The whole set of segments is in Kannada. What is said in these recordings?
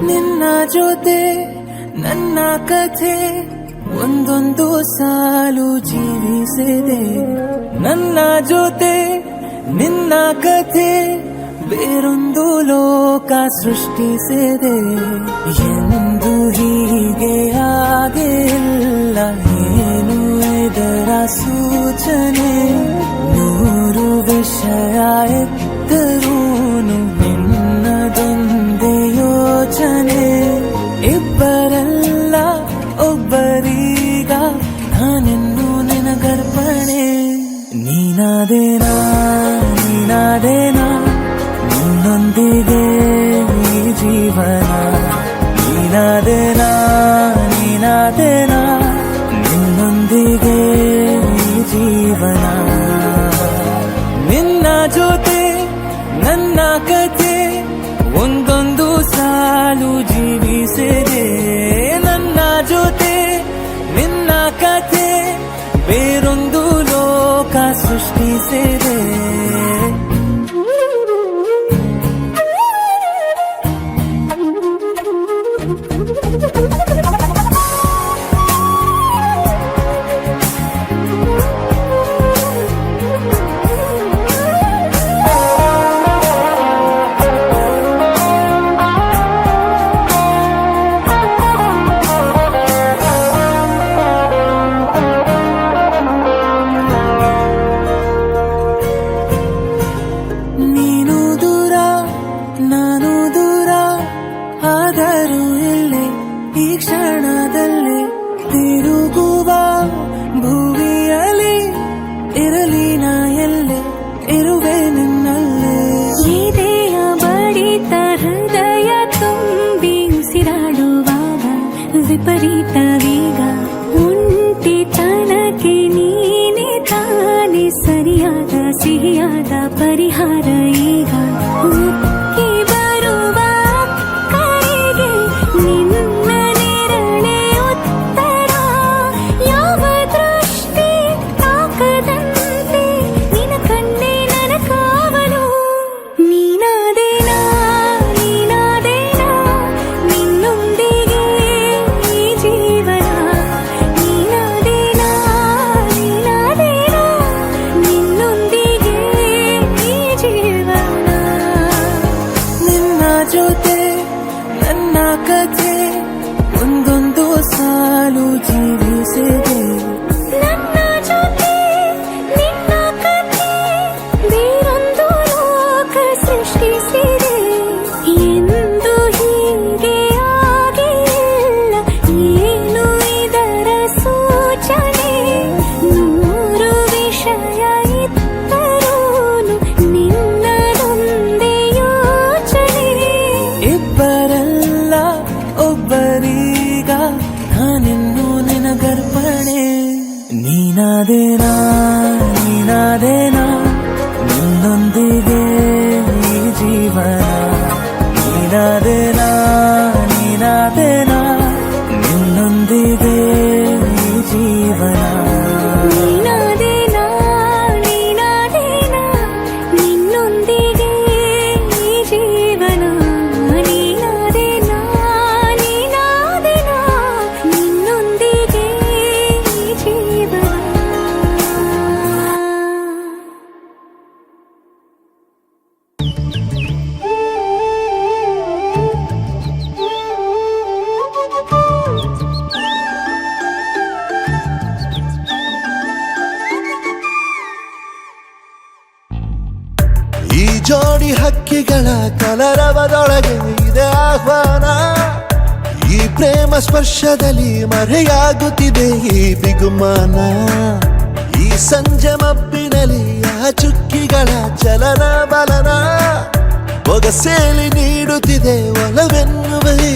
ನಿನ್ನ ಜೊತೆ ನನ್ನ ಕಥೆ ಒಂದೊಂದು ಸಾಲು ಜೀವಿಸಿದೆ. ನನ್ನ ಜೊತೆ ನಿನ್ನ ಕಥೆ ಬೇರೊಂದು ಲೋಕ ಸೃಷ್ಟಿಸಿದೆ. ಎಂದು ಹೀಗೆ ಆಗಿಲ್ಲ, ಏನು ಇದರ ಸೂಚನೆ? ನೂರು ವಿಷಯ ಎತ್ತರೂನು ನಿನ್ನದೊಂದೇ ಯೋಚನೆ. ಇಬ್ಬರಲ್ಲ ಒಬ್ಬರೀಗ ನಾನೆಂದು ನಿನಗರ್ಪಣೆ. ನೀನಾದೇನಾ ನೀನಾದೇನಾ ನಿನ್ನೊಂದಿಗೆ ಈ ಜೀವನ. ನೀನಾದೇನಾ ನೀನಾದೇನಾ ನಿನ್ನೊಂದಿಗೆ ಈ ಜೀವನ. ನಿನ್ನ ಜೊತೆ ನನ್ನ ಕಥೆ ಒಂದೊಂದು ಸಾಲು ಜೀವಿಸಿದೆ. ನನ್ನ ಜೊತೆ ನಿನ್ನ ಕಥೆ ಬೇರೊಂದು ಲೋಕ ಸೃಷ್ಟಿಸಿದೆ. ನೀನಾದೇನಾ ನೀನಾದೇನಾ ನಿನ್ನೊಂದಿಗೆ ಈ ಜೀವನ ನೀನಾದೇನಾ ನೀನಾದೇನಾ ನಿನ್ನೊಂದಿಗೆ ಈ ಜೀವನ ನೀನಾದೇನಾ ನೀನಾದೇನಾ ನಿನ್ನೊಂದಿಗೆ ಈ ಜೀವನ ನೀನಾದೇನಾ ನೀನಾದೇನಾ ನಿನ್ನೊಂದಿಗೆ ಈ ಜೀವನ ಈ ಜೋಡಿ ಹಕ್ಕಿಗಳ ಕಲರವದೊಳಗೆ ಇದೆ ಆಹ್ವಾನ ಈ ಪ್ರೇಮ ಸ್ಪರ್ಶದಲ್ಲಿ ಮರೆಯಾಗುತ್ತಿದೆ ಈ ಬಿಗುಮಾನ ಈ ಸಂಜೆ ಮಬ್ಬಿನಲ್ಲಿ ಆ ಚುಕ್ಕಿಗಳ ಚಲನ ಬಲನ ಬೊಗಸೇಲಿ ನೀಡುತ್ತಿದೆ ಒಲವೆನ್ನುವ ಈ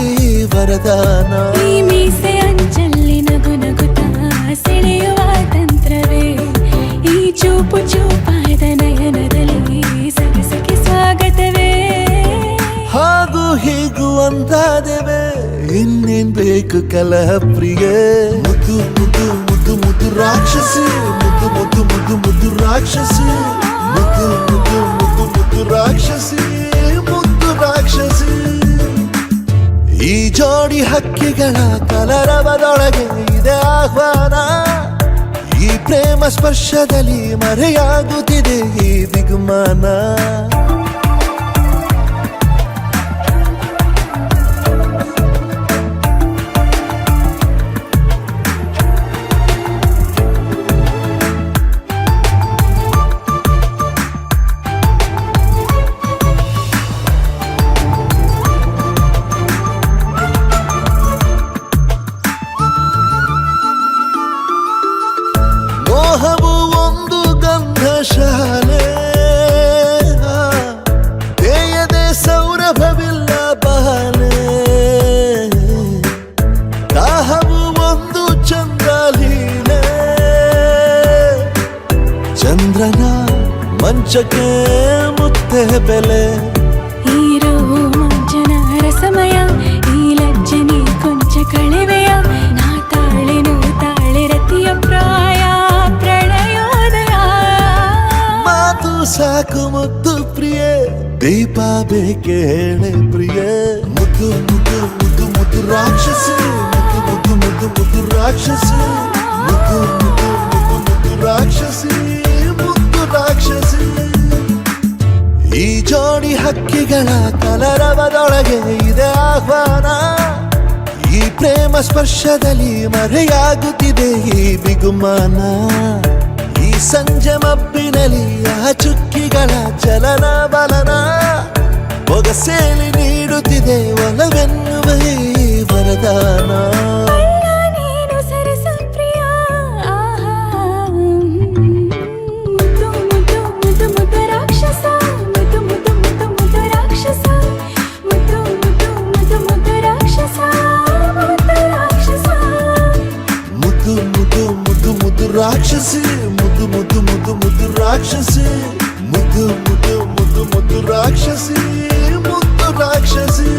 ವರದಾನ ಈ ಮೀಸೆ ಅಂಚಲ್ಲಿ ನಗು ನಗುತ್ತಾ ಸೆಳೆಯುವ ತಂತ್ರವೇ ಈ ಚೂಪು ಚೂಪಾದ ನಯನದಲ್ಲಿ ಸಖಿ ಸ್ವಾಗತವೇ ಹಾಗೂ ಹೀಗೂ ಅಂತಾದೆವೆ ಇನ್ನೇನ್ ಬೇಕು ಕಲಹ ಪ್ರಿಯೆ ಮುದ್ದು ಮುದ್ದು ಮುದ್ದು ಮುದ್ದು ರಾಕ್ಷಸಿ ಮುದ್ದು ಮುದ್ದು ಮುದ್ದು ಮುದ್ದು ರಾಕ್ಷಸಿ ಮುದ್ದು ಮುದ್ದು ಮುದ್ದು ಮುದ್ದು ರಾಕ್ಷಸಿ ಮುದ್ದು ರಾಕ್ಷಸಿ ಈ ಜೋಡಿ ಹಕ್ಕಿಗಳ ಕಲರವದೊಳಗೆ ಇದೆ ಆಹ್ವಾನ ಈ ಪ್ರೇಮ ಸ್ಪರ್ಶದಲ್ಲಿ ಮರೆಯಾಗುತ್ತಿದೆ ಈ ಬಿಗುಮಾನ ಮೋಹವು ಒಂದು ಗಂಧಶಾಲೆ ತೆಯದೆ ಸೌರಭವಿಲ್ಲ ಬಾಲೆ ದಾಹವು ಒಂದು ಚಂದ್ರಲೀಲೆ ಚಂದ್ರನ ಮಂಚಕ್ಕೆ ಮುತ್ತೆ ಬೆಲೆ ಈ ರೋಮಾಂಚನ ರಸಮಯ ಈ ಲಜ್ಜನೆ ಕೊಂಚ ಕಳೆವೆಯ ನಾ ತಾಳೆನು ತಾಳೆ ರತಿಯ ಪ್ರಾಯ ಪ್ರಣಯೋದಯ ಮಾತು ಸಾಕು ಮುದ್ದು ಪ್ರಿಯೆ ದೀಪ ಬೇಕೆ ಹೇಳೆ ಪ್ರಿಯೆ ಮುದ್ದು ಮುದ್ದು ಮುದ್ದು ಮುದ್ದು ರಾಕ್ಷಸಿ ಮುದ್ದು ಮುದ್ದು ಮುದ್ದು ಮುದ್ದು ರಾಕ್ಷಸಿ ಮುದ್ದು ಮುದ್ದು ಮುದ್ದು ಮುದ್ದು ರಾಕ್ಷಸಿ ಮುದ್ದು ರಾಕ್ಷಸಿ ಈ ಜೋಡಿ ಹಕ್ಕಿಗಳ ಕಲರವದೊಳಗೆ ಇದೆ ಆಹ್ವಾನ ಈ ಪ್ರೇಮ ಸ್ಪರ್ಶದಲ್ಲಿ ಮರೆಯಾಗುತ್ತಿದೆ ಈ ಬಿಗುಮಾನ ಈ ಸಂಜೆ ಮಬ್ಬಿನಲ್ಲಿ ಆ ಚುಕ್ಕಿಗಳ ಚಲನ ಬಲನ ಬೊಗಸೇಲಿ ನೀಡುತ್ತಿದೆ ಒಲವೆನ್ನುವ ಈ ವರದಾನ ಅಲ್ಲ ನೀನು ಸರಸ ಪ್ರಿಯ ಮುದ್ದು ಮುದ್ದು ಮುದ್ದು ಮುದ್ದು ರಾಕ್ಷಸ ಮುದ್ದು ಮುದ್ದು ಮುದ್ದು ಮುದ್ದು ರಾಕ್ಷಸ ಮುದ್ದು ಮುದ್ದು ಮುದ್ದು ಮುದ್ದು ರಾಕ್ಷಸ ಮುದ್ದು ರಾಕ್ಷಸ ಮುದ್ದು ಮುದ್ದು ಮುದ್ದು ಮುದ್ದು ರಾಕ್ಷಸಿ ಮುದ್ದು ಮುದ್ದು ಮುದ್ದು ಮುದ್ದು ರಾಕ್ಷಸಿ ಮುದ್ದು ಮುದ್ದು ಮುದ್ದು ಮುದ್ದು ರಾಕ್ಷಸಿ ಮುದ್ದು ರಾಕ್ಷಸಿ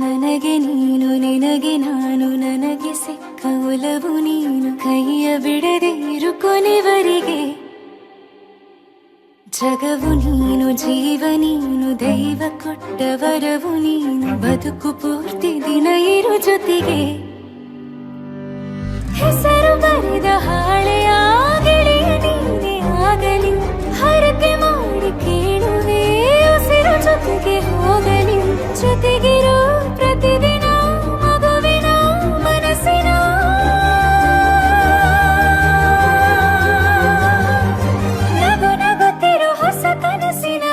ನನಗೆ ನೀನು ನಿನಗೆ ನಾನು ನನಗೆ ಸಿಕ್ಕ ಒಲವು ನೀನು ಕೈಯ ಬಿಡದೆ ಇರು ಕೊನೆವರೆಗೆ ಜಗವು ನೀನು ಜೀವ ನೀನು ದೈವ ಕೊಟ್ಟ ವರವು ನೀನು ಬದುಕು ಪೂರ್ತಿ ದಿನ ಇರು ಜೊತೆಗೆ ಹೆಸರು ಬರೆದ ಹಾಳೆಯ ಗೆಳೆಯ ನೀನೇ ಆಗಲಿ ಹರಕೆ ಮಾಡಿ ಕೇಳುವೆ ಉಸಿರು ಜೊತೆಗೆ ಹೋಗಲಿ ಜೊತೆಗಿರೋ ಪ್ರತಿದಿನ ಮಗುವಿನ ಮನಸ್ಸಿನ ನಗು ನಗುತ್ತಿರೋ ಹೊಸ ಕನಸಿನ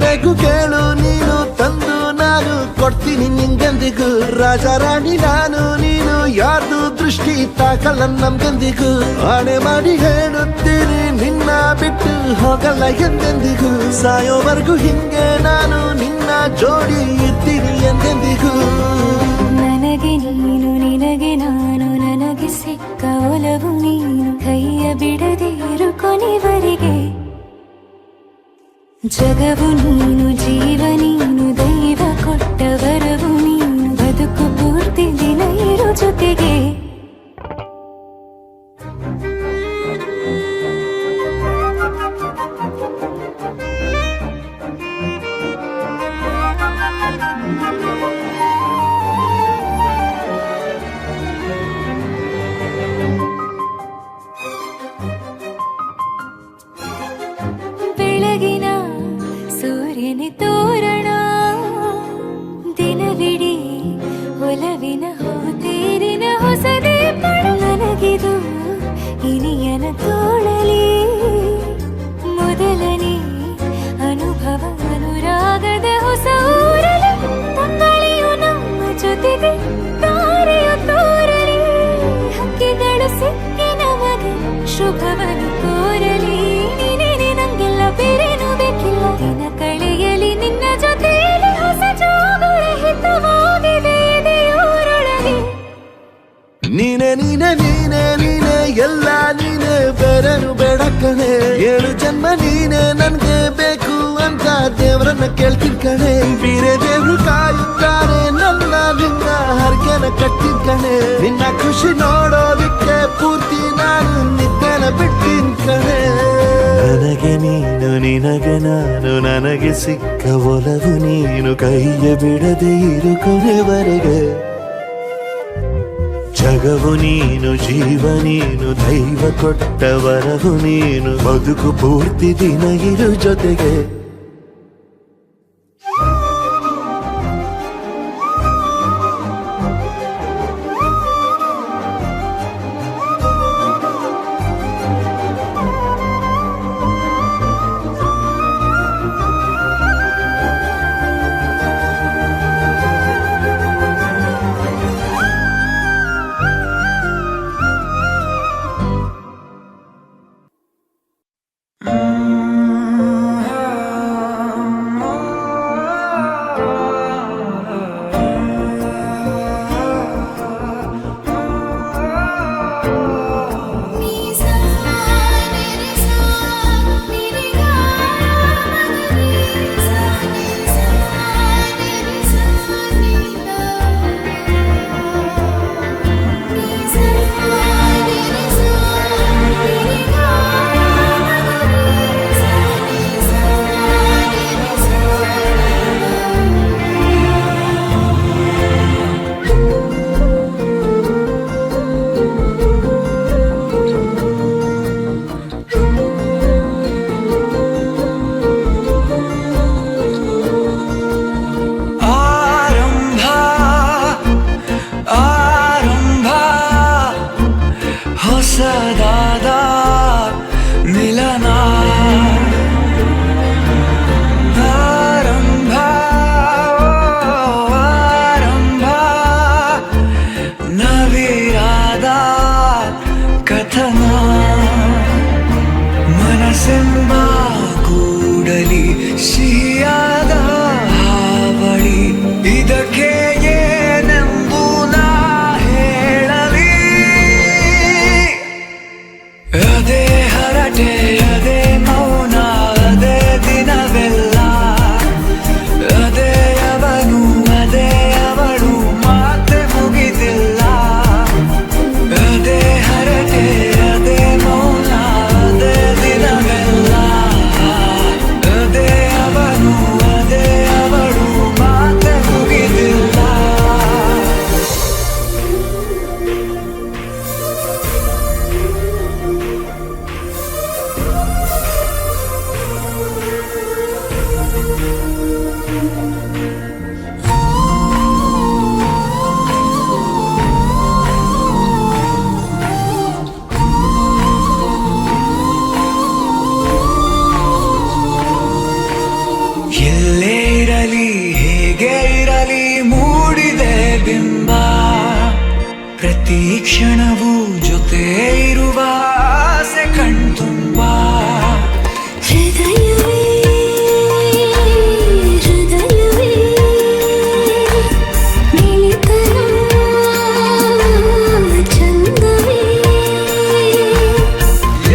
ಬೇಕು ಕೇಳು ನೀನು ತಂದು ನಾನು ಕೊಡ್ತೀನಿ ನಿಂಗೆಂದಿಗೂ ರಾಜ ರಾಣಿ ನಾನು ನೀನು ಯಾರ್ದು ದೃಷ್ಟಿ ತಾಕಲ್ಲ ನಮ್ಗೆಂದಿಗೂ ಆಣೆ ಮಾಡಿ ಹೇಳುತ್ತೀನಿ ನಿನ್ನ ಬಿಟ್ಟು ಹೋಗಲ್ಲ ಎಂದೆಂದಿಗೂ ಸಾಯೋವರೆಗೂ ಹಿಂಗೆ ನಾನು ನಿನ್ನ ಜೋಡಿ ಇರ್ತೀನಿ ಎಂದೆಂದಿಗೂ ನನಗೆ ನೀನು ನಿನಗೆ ನಾನು ನನಗೆ ಸಿಕ್ಕ ಒಲವು ನೀನು ಕೈಯ ಬಿಡದೆ ಇರು ಕೊನೆವರೆಗೆ ಜಗವು ನೀನು ಜೀವ ನೀನು ದೈವ ಕೊಟ್ಟ ವರವು ನೀನು ಬದುಕು ಪೂರ್ತಿ ದಿನ ಇರು ಜೊತೆಗೆ ಬೆಳಗಿನ ಸೂರ್ಯನ ತೋರಣ ದಿನವಿಡೀ ಒಲವಿನ ಹೋತೇರಿನ ಹೊಸದೇ ಪಡ ನನಗಿದು ಇನಿಯನ ತೋಳಲಿ ಮೊದಲನೇ ಅನುಭವ ಅನುರಾಗದ ಹೊಸ ಊರಲಿ ತಂಗಳಿಯು ನಮ್ಮ ಜೊತೆಗೆ ತಾರೆಯು ತೋರಲಿ ಹಕ್ಕಿಗಳು ಸಿಕ್ಕಿ ನಮಗೆ ಶುಭವನ್ನು ಕೋರಲಿ ನೀನೇನೆ ನಂಗೆಲ್ಲ ಬೇರೇನು ಬೇಕಿಲ್ಲ ದಿನ ಕಳೆಯಲಿ ನಿನ್ನ ಜೊತೆಯಲ್ಲಿ ಹೊಸ ಜೋಗುಳ ಹಿತವಾಗಿದೆ ಎದೆಯೂರೊಳಗೆ ನೀನೆ ನೀನೆ ನೀನೆ ನೀನೆ ಎಲ್ಲ ನೀನೆ ಬೇರೆನು ಬೇಡ ಕಣೆ 7 ಜನ್ಮ ನೀನೆ ನನ್ಗೆ ಬೇಕು ಅಂತ ದೇವರನ್ನ ಕೇಳ್ತೀನಿ ಕಣೆ ಬೇರೆ ದೇವ್ರು ಕಾಯುತ್ತಾರೆ ನನ್ನ ನಿನ್ನ ಹರ್ಗೆನ ಕಟ್ಟಿನ ಕಣೆ ನಿನ್ನ ಖುಷಿ ನೋಡೋದಿಕ್ಕೆ ಪೂರ್ತಿ ನಾನು ನಿದ್ದೆನ ಬಿಟ್ಟಿನ ಕಣೆ ನನಗೆ ನೀನು ನಿನಗೆ ನಾನು ನನಗೆ ಸಿಕ್ಕ ಒಲವು ನೀನು ಕೈಯ ಬಿಡದೆ ಇರು ಕೊನೆವರೆಗೆ ಜಗವು ನೀನು ಜೀವ ನೀನು ದೈವ ಕೊಟ್ಟ ವರವು ನೀನು ಬದುಕು ಪೂರ್ತಿ ದಿನ ಇರು ಜೊತೆಗೆ ಅವನು ಅದೇ ಅವಳು ಮಾತೆ ಮುಗಿದಿಲ್ಲ ಜೊತೆ ಇರುವ ಆಸೆ ಕಣ್ತುಂಬ. ಹೃದಯವೇ ಹೃದಯವೇ ನಿಲಿತನ ಚಂದವೇ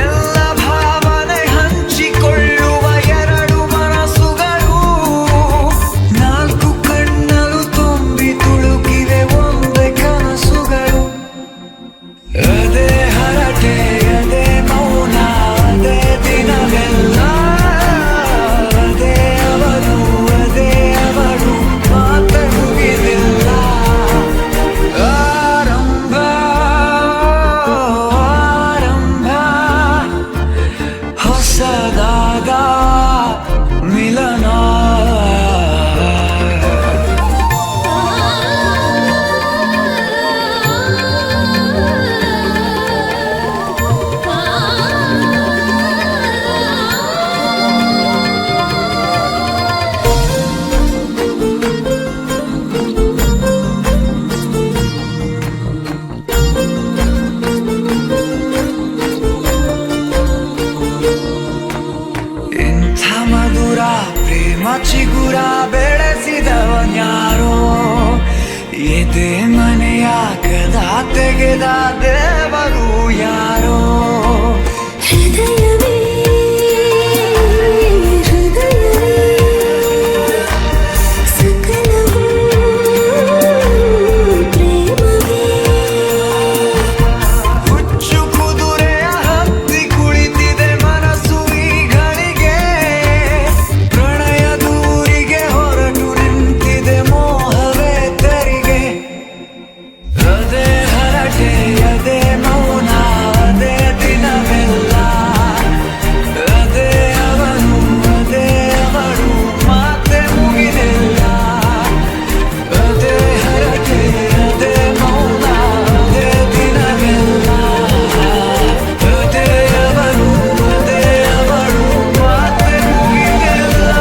ಎಲ್ಲ ಭಾವನೆ ಹಂಚಿಕೊಳ್ಳುವ ಎರಡು ಮನಸ್ಸುಗಳು ನಾಲ್ಕು ಕಣ್ಣಲು ತುಂಬಿ ತುಳುಕಿವೆ ಒಂದೇ ಕನಸುಗಳು. ಅದೇ ಹರಟೆ ಅದೇ ಮೌನ ಅದೇ ದಿನವೆಲ್ಲ ಅದೇ ಅವನು ಅದೇ ಅವಳು ಮಾತೆ ಮುಗಿದಿಲ್ಲ. ಆರಂಭ ಆರಂಭ ಹೊಸದಾದ ಮಿಲನ. ಇಂಥ ಮಧುರ ಪ್ರೇಮ ಚಿಗುರ ಬೆಳೆಸಿದವನ್ಯಾರೋ ಎದೆ ಮನೆಯ ಕದ ತೆಗೆದ ದೇವರು ಯಾರೋ. ಹೃದಯವೇ ಹೃದಯವೇ ಸಕಲವೂ ಪ್ರೇಮವೇ ಹುಚ್ಚು ಕುದುರೆಯ ಹತ್ತಿ ಕುಳಿತಿದೆ ಮನಸ್ಸು ಈ ಗಳಿಗೆ. ಪ್ರಣಯ ದೂರಿಗೆ ಹೊರಟು ನಿಂತಿದೆ ಮೋಹವೇ ತೆರಿಗೆ. ಅದೇ ಹರಟೆ ಅದೇ ಮೌನ ಅದೇ ದಿನವೆಲ್ಲ ಅದೇ ಅವನು ಅದೇ ಅವಳು ಮಾತೆ ಮುಗಿದಿಲ್ಲ. ಅದೇ ಹರಟೆ ಅದೇ ಮೌನ ಅದೇ ದಿನವೆಲ್ಲ ಅದೇ ಅವನು ಅದೇ ಅವಳು ಮಾತೆ ಮುಗಿದಿಲ್ಲ.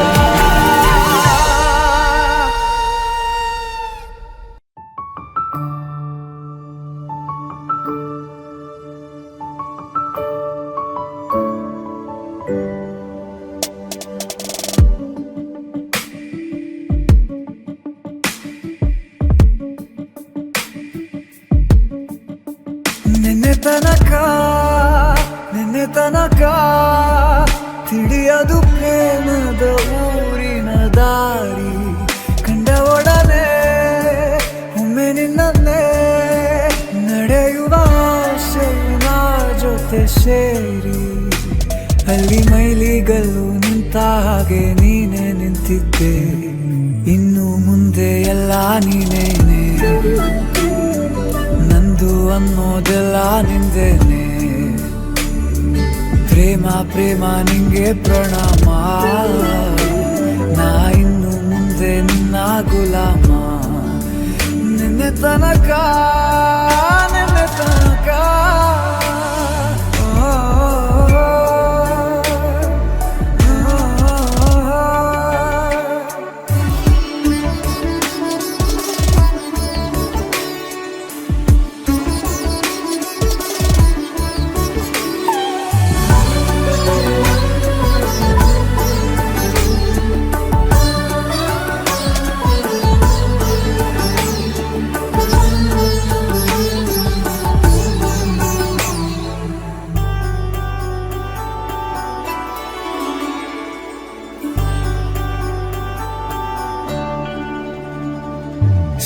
ನಿನ್ನೆ ತನಕ ತಿಳಿಯದು ಪ್ರೇಮದ ಊರಿನ ದಾರಿ. ಕಂಡ ಒಡನೆ ಒಮ್ಮೆ ನಿನ್ನೇ ನಡೆಯುವ ಆಸೆಯ ಜೊತೆ ಸೇರಿ ಅಲ್ಲಿ ಮೈಲಿಗಲ್ಲು ನಿಂತ ಹಾಗೆ ನೀನೆ ನಿಂತಿದ್ದೆ. ಇನ್ನು ಮುಂದೆ ಎಲ್ಲ ನೀನೇನೆ ನಂದು ಅನ್ನೋದೆಲ್ಲ ನಿಂದೇನೆ. ಪ್ರೇಮ ಪ್ರೇಮ ನಿಂಗೆ ಪ್ರಣಾಮ ನಾ ಇನ್ನು ಮುಂದೆ ನಿನ್ನ ಗುಲಾಮ. ನಿನ್ನೆ ತನಕ ನಿನ್ನೆ ತನಕ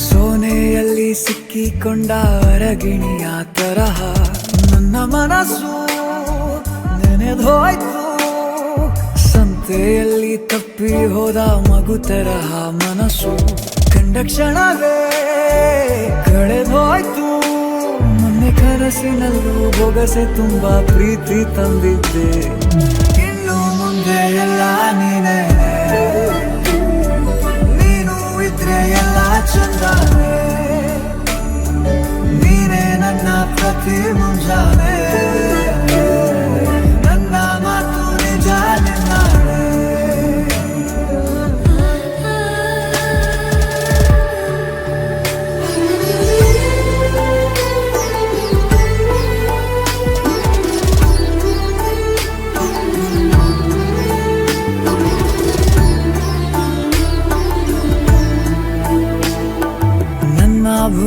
ಸೋನೆಯಲ್ಲಿ ಸಿಕ್ಕಿಕೊಂಡ ಅರಗಿಣಿಯ ತರಹ ನನ್ನ ಮನಸ್ಸು ನೆನೆದೋಯ್ತು. ಸಂತೆಯಲ್ಲಿ ತಪ್ಪಿ ಹೋದ ಮಗು ತರಹ ಮನಸ್ಸು ಕಂಡ ಕ್ಷಣವೇ ಕಳೆದೋಯ್ತು. ಮೊನ್ನೆ ಕನಸಿನಲ್ಲೂ ಬೊಗಸೆ ತುಂಬಾ ಪ್ರೀತಿ ತಂದಿದ್ದೆ. ಇನ್ನು ಮುಂದೆ ಎಲ್ಲ ನೀನೇ ನೀನು ಇದ್ರೆ ಎಲ್ಲ ಚಂದಾನೆ. ನೀನೇ ನನ್ನ ಪ್ರತಿ ಮುಂಜಾನೆ ನನ್ನ ಮಾತು ನಿಜ ನಿನ್ನಾಳೆ.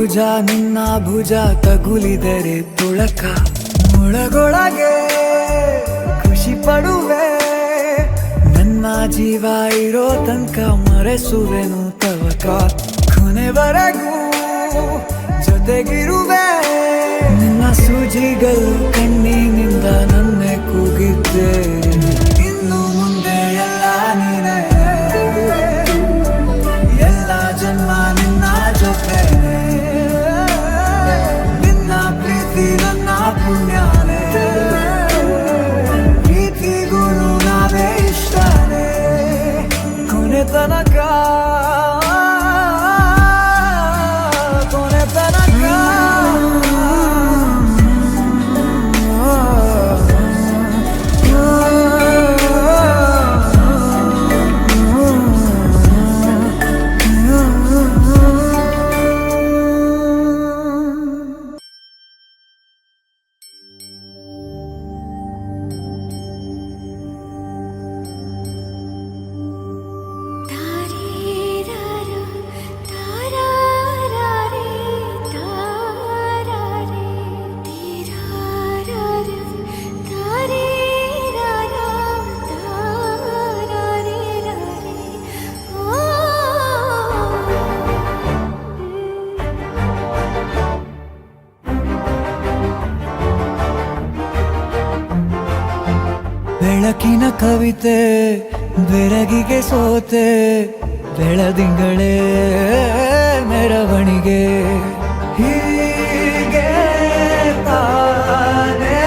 ಭುಜ ನಿನ್ನ ಭುಜ ತಗುಲಿದರೆ ತುಳಕ ಒಳಗೊಳಗೆ ಖುಷಿ ಪಡುವೆ ನನ್ನ ಜೀವ ಇರೋ ತನಕ ಮರೆಸುವೆನು ತವಕ ಕೊನೆವರೆಗೂ ಜೊತೆಗಿರುವೆ ನಿನ್ನ ಸೂಜಿಗಳು ಕಣ್ಣಿನಿಂದ ನನ್ನೆ ಕೂಗಿದ್ದೆ ಇನ್ನು ಮುಂದೆ ಎಲ್ಲ ನೀನೇ ಎಲ್ಲ ಜನ್ಮ ನಿನ್ನ ಜೊತೆ ನಿನ್ನ ಪ್ರೀತಿ ನನ್ನ ಪುಣ್ಯನೇ ಪ್ರೀತಿಗೂ ನಾವೇ ಇಷ್ಟನೇ ಕೊನೆ ತನಕ ಬೆಳಕಿನ ಕವಿತೆ ಬೆರಗಿಗೆ ಸೋತೆ ಬೆಳದಿಂಗಳೇ ಮೆರವಣಿಗೆ ಹೀಗೆ ತಾನೇ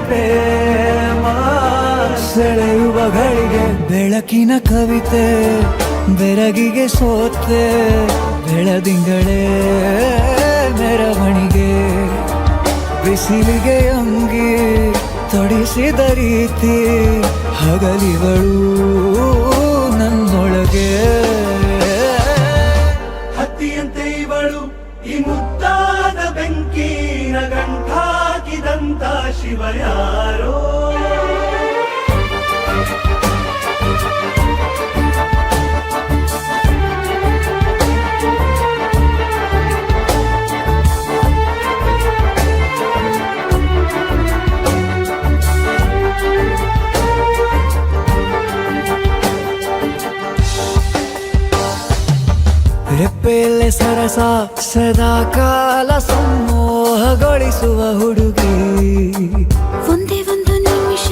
ಪ್ರೇಮ ಸೆಳೆಯುವ ಗಳಿಗೆ ಬೆಳಕಿನ ಕವಿತೆ ಬೆರಗಿಗೆ ಸೋತೆ ಬೆಳದಿಂಗಳೇ ಮೆರವಣಿಗೆ ಬಿಸಿಲಿಗೆ ಅಂಗಿ ತೊಡಿಸಿದ ರೀತಿ ಹಗಲಿಗಳು ನನ್ನೊಳಗೆ ಹತ್ತಿಯಂತೆ ಇವಳು ಈ ಮುದ್ದಾದ ಬೆಂಕಿನ ಗಂಟಾಕಿದಂತ ಶಿವ ಯಾರೋ ರೆಪ್ಪೆಯಲ್ಲೇ ಸರಸ ಸದಾ ಕಾಲ ಸಂಮೋಹಗೊಳಿಸುವ ಹುಡುಗಿ ಒಂದೇ ಒಂದು ನಿಮಿಷ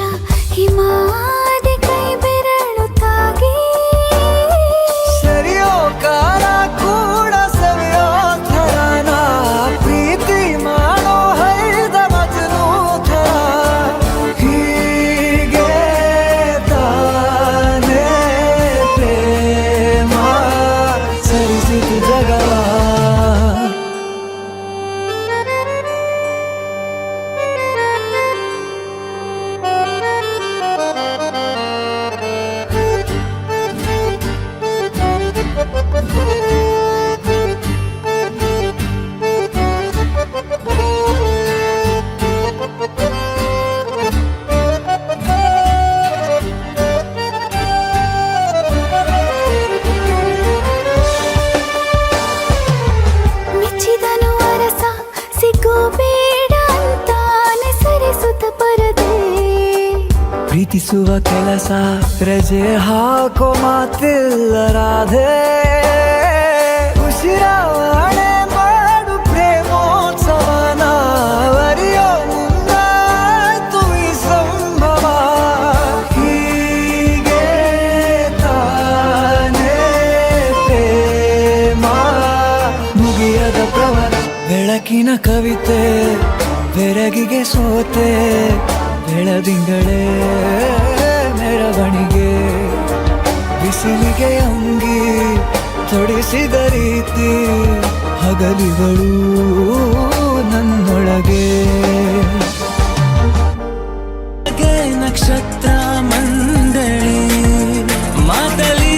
ಹಿಮಾದಿ ಕೈ ಬೆರಳು ತಾಗಿ ಸರಿಯೋ ಕಾಲ ಕೂಡ ಸವಿಯೋ ಥರನ ಪ್ರೀತಿ ಮಾಡೋ ಹೈದ ಮಜನು ಥರ ಹೀಗೆ ತಾನೇ ಪ್ರೇಮ ಸರಿಸಿತು ಜಗವ ಮೆಚ್ಚಿದನು ಅರಸ ಸಿಗೋ ಬೇಡ ಅಂತಾನೆ ಸರಿಸುತ್ತ ಪರದೆ ಪ್ರೀತಿಸುವ ಕೆಲಸ ರಜೆ ಹಾಕೋ ಮಾತಿಲ್ಲ ರಾಧೆ ಉಸಿರಾವಣೆ ಮಾಡು ಪ್ರೇಮೋತ್ಸವನ ವರಿಯೋ ಮುಂದಾಯ್ತು ಈ ಸಂಭವ ಹೀಗೆ ತಾನೇ ಪ್ರೇಮ ಮುಗಿಯದ ಪ್ರವರ ಬೆಳಕಿನ ಕವಿತೆ ಬೆರಗಿಗೆ ಸೋತೆ ಬೆಳದಿಂಗಳೇ ಮೆರವಣಿಗೆ ಬಿಸಿಲಿಗೆ ಅಂಗಿ ತೊಡಿಸಿದ ರೀತಿ ಹಗಲಿಗಳು ನನ್ನೊಳಗೆ ನಕ್ಷತ್ರ ಮಂಡಳಿ ಮಾತಲಿ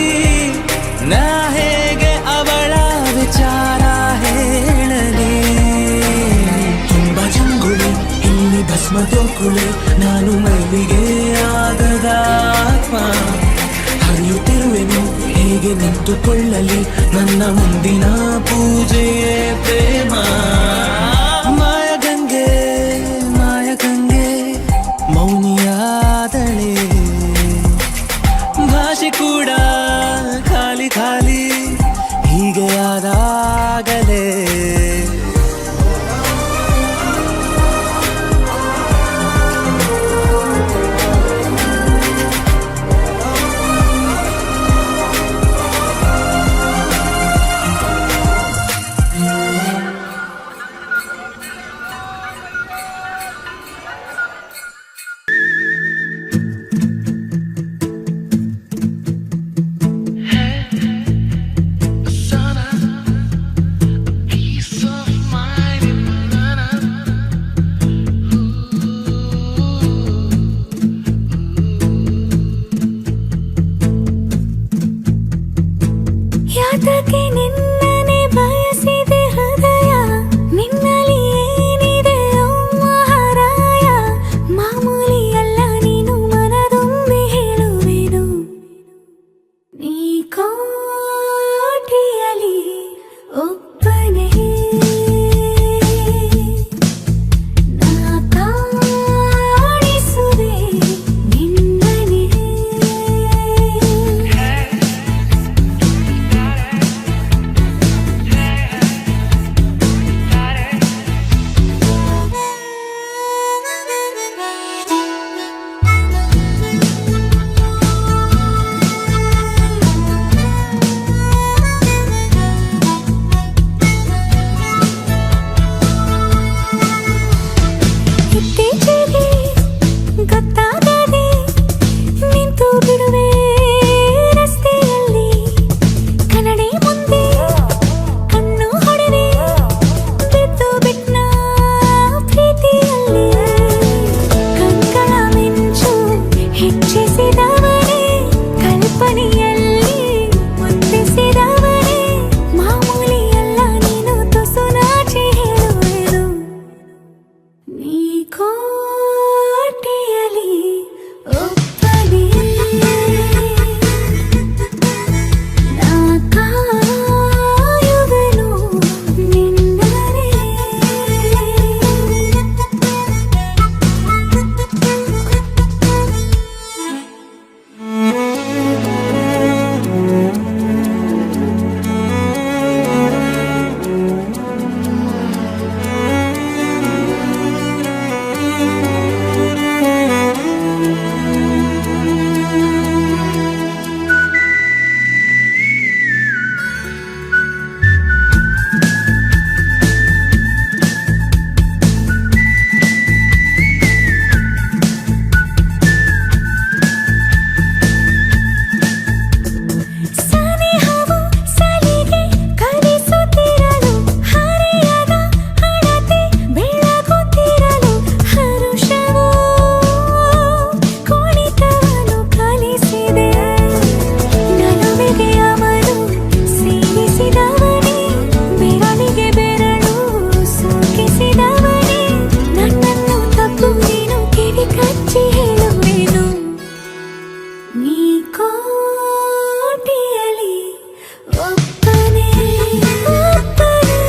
ನಾ ಹೇಗೆ ಅವಳ ವಿಚಾರ ಹೇಳಲಿ ತುಂಬಾ ಜಂಗುಳಿ ಇಲ್ಲಿ ಭಸ್ಮ ತೋಕುಳಿ ನಾನು ಮೈಲಿಗೆ ಆಗದ ಆತ್ಮ ಹರಿಯುತ್ತಿರುವೆನು ಹೇಗೆ ಹೀಗೆ ನಿಂತುಕೊಳ್ಳಲಿ ನನ್ನ ಮುಂದಿನ ಪೂಜೆಯೇ ಪ್ರೇಮ. ಮಾಯಗಂಗೆ ಮಾಯಗಂಗೆ ಮೌನಿಯಾದಳೆ, ಭಾಷೆ ಕೂಡ ಖಾಲಿ ಖಾಲಿ ಹೀಗೆ ಆದಾಗಲೇ. ಯಾತಕ್ಕೆ ನಿನ್ನನೆ ಬಯಸಿದೆ ಹೃದಯ, ನಿನ್ನಲ್ಲಿ ಏನಿದೆ ಓ ಮಹಾರಾಯ. ಮಾಮೂಲಿಯಲ್ಲ ನೀನು ಮನದೊಮ್ಮೆ ಹೇಳುವೆನು, ನೀ ಕೋಟಿಯಲಿ ಒಬ್ಬನೇ ನಾ ಕಾಣಿಸುವೆ ನಿನ್ನನೆ. ಇತ್ತೀಚೆಗೆ ಗೊತ್ತಾಗದೆ ನಿಂತು ಬಿಡುವೆ ರಸ್ತೆಯಲ್ಲಿ, ಕನ್ನಡಿ ಮುಂದೆ ಕಣ್ಣು ಹೊಡೆದೆ ಬಿದ್ದು ಬಿಟ್ನ ಪ್ರೀತಿಯಲ್ಲಿ. ಕಂಗಳ ಮಿಂಚು ಹೆಚ್ಚಿಸಿದವನೇ, ಕಲ್ಪನೆಯಲ್ಲಿ ಮುತ್ತಿಸಿದವನೇ. ಮಾಮೂಲಿಯಲ್ಲ ನೀನು ತುಸು ನಾಚಿ ಹೇಳುವೆನು, ನೀ ಕೋಟೆಯಲಿ ಒಬ್ಬನೇ ನಾ ಕಾಯುವೆನು ನಿನ್ನನೆ. ಸನಿಹವು ಸಲಿಗೆ ಕಲಿಸುತ್ತಿರಲು, ಹರೆಯದ ಹಣತೆ ಬೆಳಗುತ್ತಿರಲು, ಹರುಷವೂ ಕುಣಿತವನ್ನು ಕಲಿಸಿದೆ. ನಲುವಿಗೆ ಅವನು ಸೇರಿಸಿದವನೇ, ಬೆರಳಿಗೆ ಬೆರಳು ಸೂಕಿಸಿದವನೇ. ನನ್ನನ್ನು ತಪ್ಪು ನೀನು ಕಿವಿ ಕಚ್ಚಿ ಹೇಳುವೆನು, ನೀ ಕೋಟೆಯಲಿ ಒಬ್ಬನೇ ಒಬ್ಬನೇ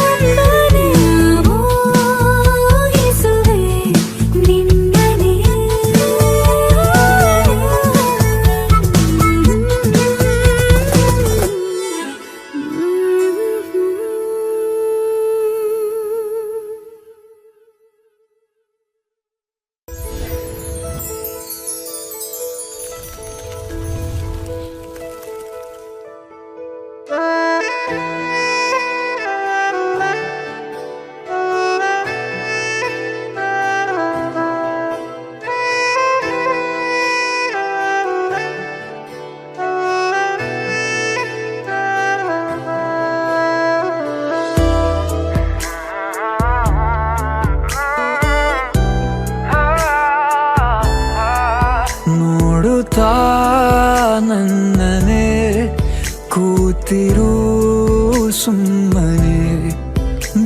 ಒಬ್ಬನೇ ಮೋಹಿಸುವೆ ನಿನ್ನನೆ. ನೋಡುತ್ತಾ ನನ್ನನೆ ಕೂತಿರು ಸುಮ್ಮನೆ,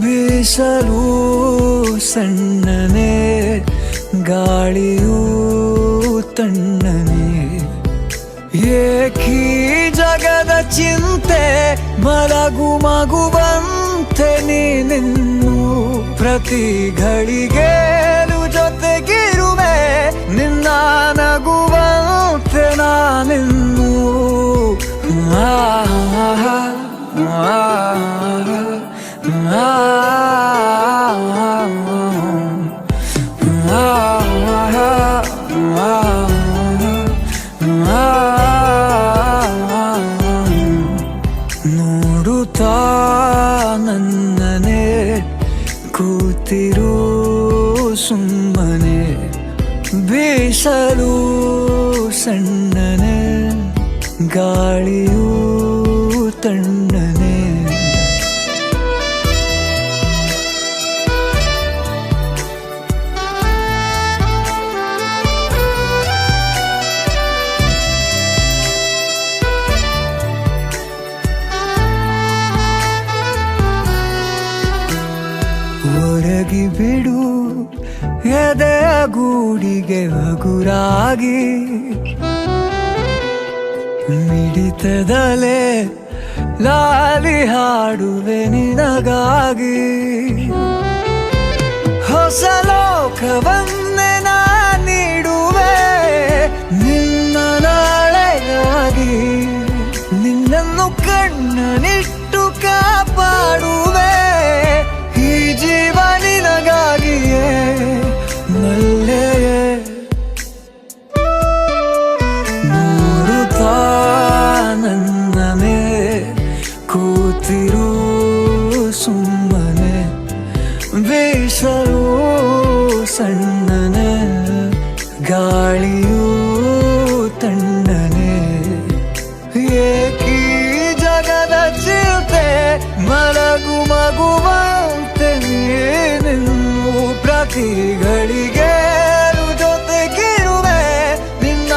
ಬೀಸಲು ಸಣ್ಣನೆ ಗಾಳಿಯೂ ತಣ್ಣನೆ. ಏಕೀ ಜಗದ ಚಿಂತೆ ಮಲಗು ಮಗುವಂತೆ ನೀನಿನ್ನು ಪ್ರತಿ ಘಳಿಗೆಲು ಜೊತೆಗಿರುವೆ ನಿನ್ನ ನಗುವಂತೆ ನಾನಿನ್ನು ಆ ನೋಡುತ್ತಾ ನನ್ನನೆ ಕೂತಿರು ಸುಮ್ಮನೆ ಬೀಸಲು ಸಣ್ಣನೆ ಗಾಳಿಯೂ ತಣ್ಣನೆ ಹೊರಗಿ ಬಿಡು ಎದೆಯ ಗೂಡಿಗೆ ಹಗುರಾಗಿ ಮಿಡಿತದಲೆ ಲಾಲಿ ಹಾಡುವೆ ನಿನಗಾಗಿ ಹೊಸ ಲೋಕವನ್ನೇ ನಾ ನೀಡುವೆ ನಿನ್ನ ನಾಳೆಗಾಗಿ ನಿನ್ನನ್ನು ಕಣ್ಣನಿಟ್ಟು ಕಾಪಾಡುವೆ ಈ ಜೀವ ನಿನಗಾಗಿಯೇ ನಲ್ಲೆಯೇ ನೋಡುತ್ತಾ ನನ್ನನೆ ಕೂತಿರು ಸುಮ್ಮನೆ ಬೀಸಲು ಸಣ್ಣನೆ ಗಾಳಿಯೂ ತಣ್ಣನೆ ಏಕೀ ಜಗದ ಚಿಂತೆ ಮಲಗು ಮಗುವಂತೆ ನೀನಿನ್ನು ಪ್ರತಿ ಘಳಿಗೆ ಜೊತೆಗಿರುವೆ ನಿನ್ನ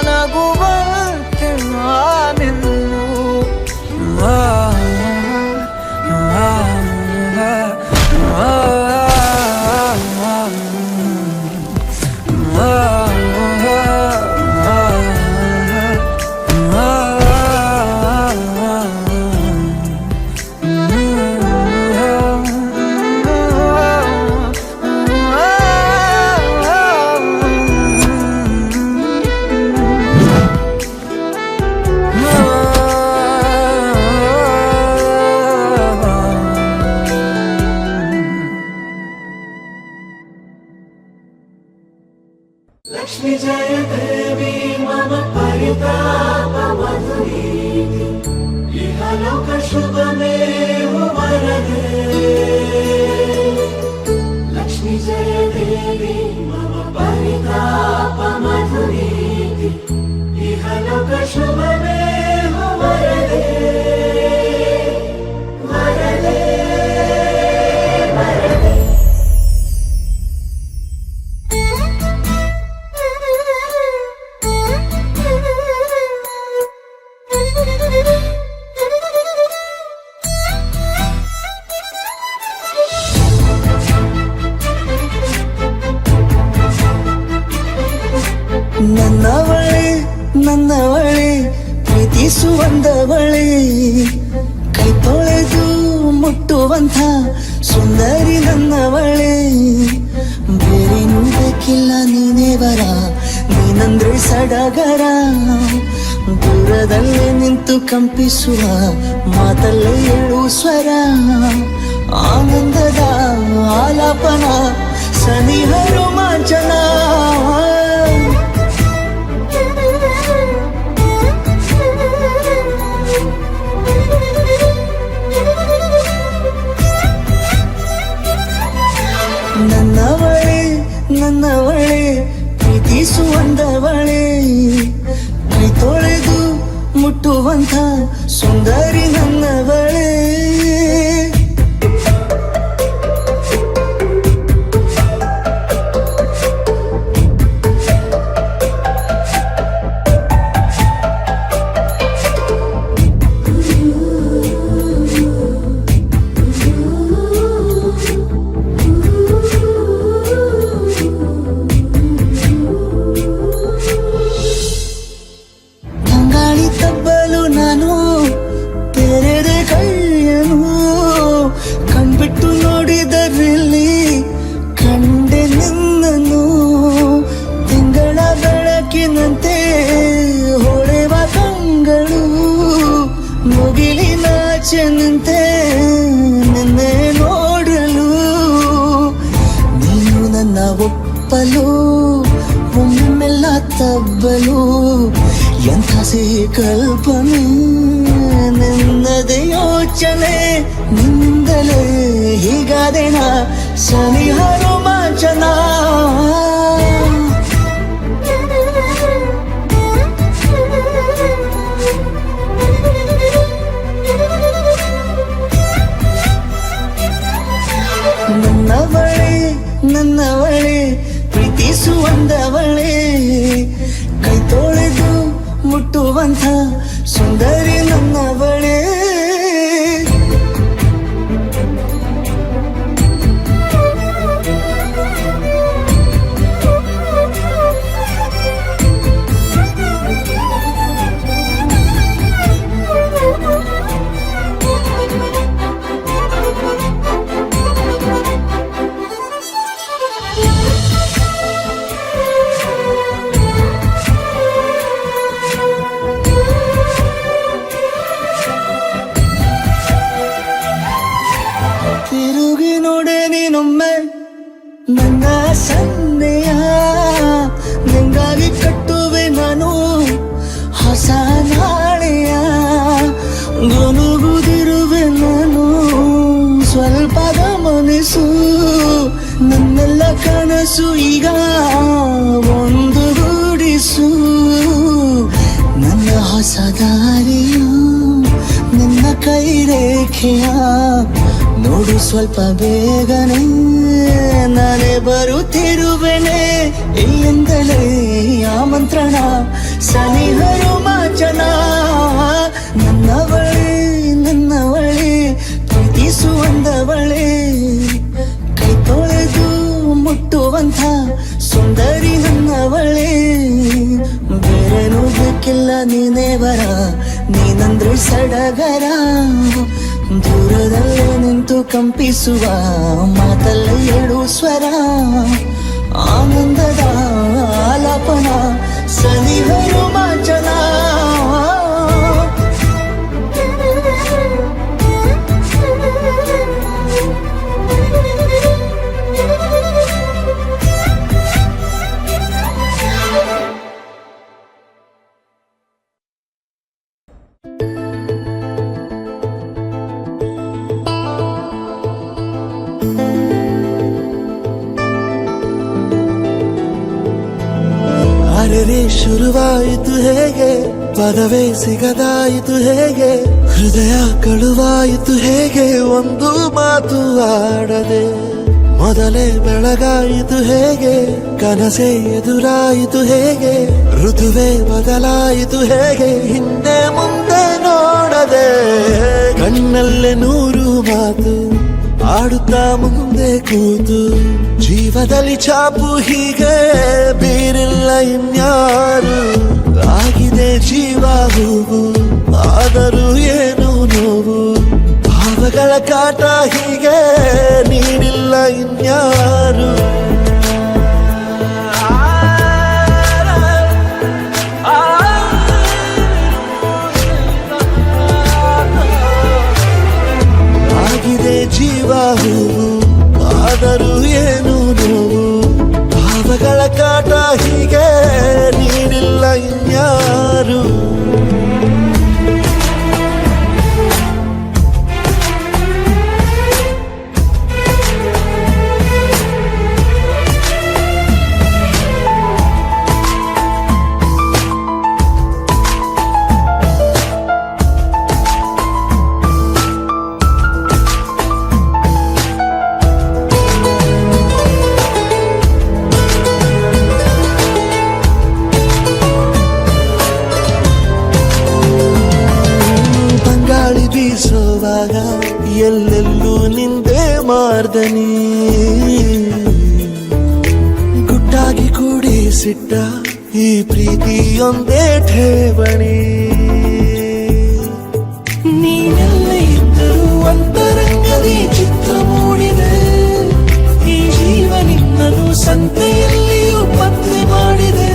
ನಗುವಂತೆ ನಾನಿನ್ನು लक्ष्मी जय देवी मम परिताप मधुरीति इहलोक शुभमेव वरदे लक्ष्मी जय देवी मम परिताप मधुरीति इहलोक शुभमेव वरदे वरदे वरदे ನನ್ನವಳೆ ಪ್ರೀತಿಸುವಂದವಳೆ ಕೈ ತೊಳೆದು ಮುಟ್ಟುವಂಥ ಸುಂದರಿ ನನ್ನವಳೆ ಬೇರೇನೂ ಬೇಕಿಲ್ಲ ನೀನೇ ವರ ನೀನಂದ್ರೆ ಸಡಗರ ದೂರದಲ್ಲೇ ನಿಂತು ಕಂಪಿಸುವ ಮಾತಲ್ಲೇ ಏಳು ಸ್ವರ ಆನಂದದ ಆಲಾಪನ ಸನಿಹ ರೋಮಾಂಚನ ನನ್ನವಳೆ ಪ್ರೀತಿಸುವಂದವಳೆ ಕೈ ತೊಳೆದು ಮುಟ್ಟುವಂಥ ಸುಂದರಿ ನನ್ನವಳೆ ನೋಡಲು ಎಂಥ ಕಲ್ಪನೆ ನಿನ್ನದೇ ಯೋಚನೆ ನಿಂದಲೇ ಹೀಗಾದೆನ ಸನಿಹ ರೋಮಾಂಚನ ನನ್ನವಳೆ ಪ್ರೀತಿಸುವಂದವಳೆ ಕೈ ತೊಳೆದು ಮುಟ್ಟುವಂಥ ಸುಂದರಿ ನನ್ನವಳೆ ತಿರುಗಿ ನೋಡೆ ನೀನೊಮ್ಮೆ ನನ್ನ ಸನ್ನೆಯ ನಿಂಗಾಗಿ ಕಟ್ಟುವೆ ನಾನು ಹೊಸ ನಾಳೆಯ ಗುನುಗುದಿರುವೆ ನಾನು ಸ್ವಲ್ಪ ಗಮನಿಸು ನನ್ನೆಲ್ಲ ಕನಸು ಈಗ ಒಂದು ಗೂಡಿಸು ನನ್ನ ಹೊಸ ದಾರಿಯು ನಿನ್ನ ಕೈ ರೇಖೆಯ ನೋಡು ಸ್ವಲ್ಪ ಬೇಗನೆ ನಾನೇ ಬರುತ್ತಿರುವೆನೆ ಇಲ್ಲಿಂದಲೇ ಆಮಂತ್ರಣ ಸನಿಹ ರೋಮಾಂಚನ ನನ್ನವಳೆ ಪ್ರೀತಿಸುವಂದವಳೆ ಕೈ ತೊಳೆದು ಮುಟ್ಟುವಂಥ ಸುಂದರಿ ನನ್ನವಳೆ ಬೇರೇನೂ ಬೇಕಿಲ್ಲ ನೀನೇ ಬರ ನೀನಂದ್ರೆ ಸಡಗರ ದೂರದಲ್ಲೇ ನಿಂತು ಕಂಪಿಸುವ ಮಾತಲ್ಲಿ ಏಳು ಸ್ವರ ಆನಂದದ ಆಲಾಪನ ಸನಿಹ ರೋಮಾಂಚನ ಅರೆರೆ ಶುರುವಾಯಿತು ಹೇಗೆ ಪದವೇ ಸಿಗದಾಯಿತು ಹೇಗೆ ಹೃದಯ ಕಳುವಾಯಿತು ಹೇಗೆ ಒಂದು ಮಾತು ಆಡದೆ ಮೊದಲೇ ಬೆಳಗಾಯಿತು ಹೇಗೆ ಕನಸೇ ಎದುರಾಯಿತು ಹೇಗೆ ಋತುವೇ ಬದಲಾಯಿತು ಹೇಗೆ ಹಿಂದೆ ಮುಂದೆ ನೋಡದೆ ಕಣ್ಣಲ್ಲೇ ನೂರು ಮಾತು ಆಡುತ್ತಾ ಮುಂದೆ ಕೂತು ಜೀವದಲ್ಲಿ ಛಾಪು ಹೀಗೆ ಬೇರಿಲ್ಲ ಇನ್ಯಾರು ಆಗಿದೆ ಜೀವ ಹೂವು ಆದರೂ ಏನು ನೋವು ಭಾವಗಳ ಕಾಟ ಹೀಗೆ ನೀಡಿಲ್ಲ ಇನ್ಯಾರು ಆಗಿದೆ ಜೀವ ಹೂವು ಆದರೂ ಏನು ನೋವು ಭಾವಗಳ ಕಾಟ ಹೀಗೆ ನೀಡಿಲ್ಲ ಇನ್ಯಾರು ಬೀಸೋವಾಗ ಎಲ್ಲೆಲ್ಲೂ ನಿಂದೆ ಮಾರ್ದನಿ ಗುಟ್ಟಾಗಿ ಕೂಡಿಸಿಟ್ಟ ಈ ಪ್ರೀತಿಯೊಂದೇ ಠೇವಣಿ ನೀನೆಲ್ಲ ಇದ್ದರೂ ಅಂತರಂಗದಿ ಚಿತ್ರ ಮೂಡಿದೆ ಈ ಜೀವ ನಿನ್ನನು ಸಂತೆಯಲ್ಲಿಯೂ ಪತ್ತೆ ಮಾಡಿದೆ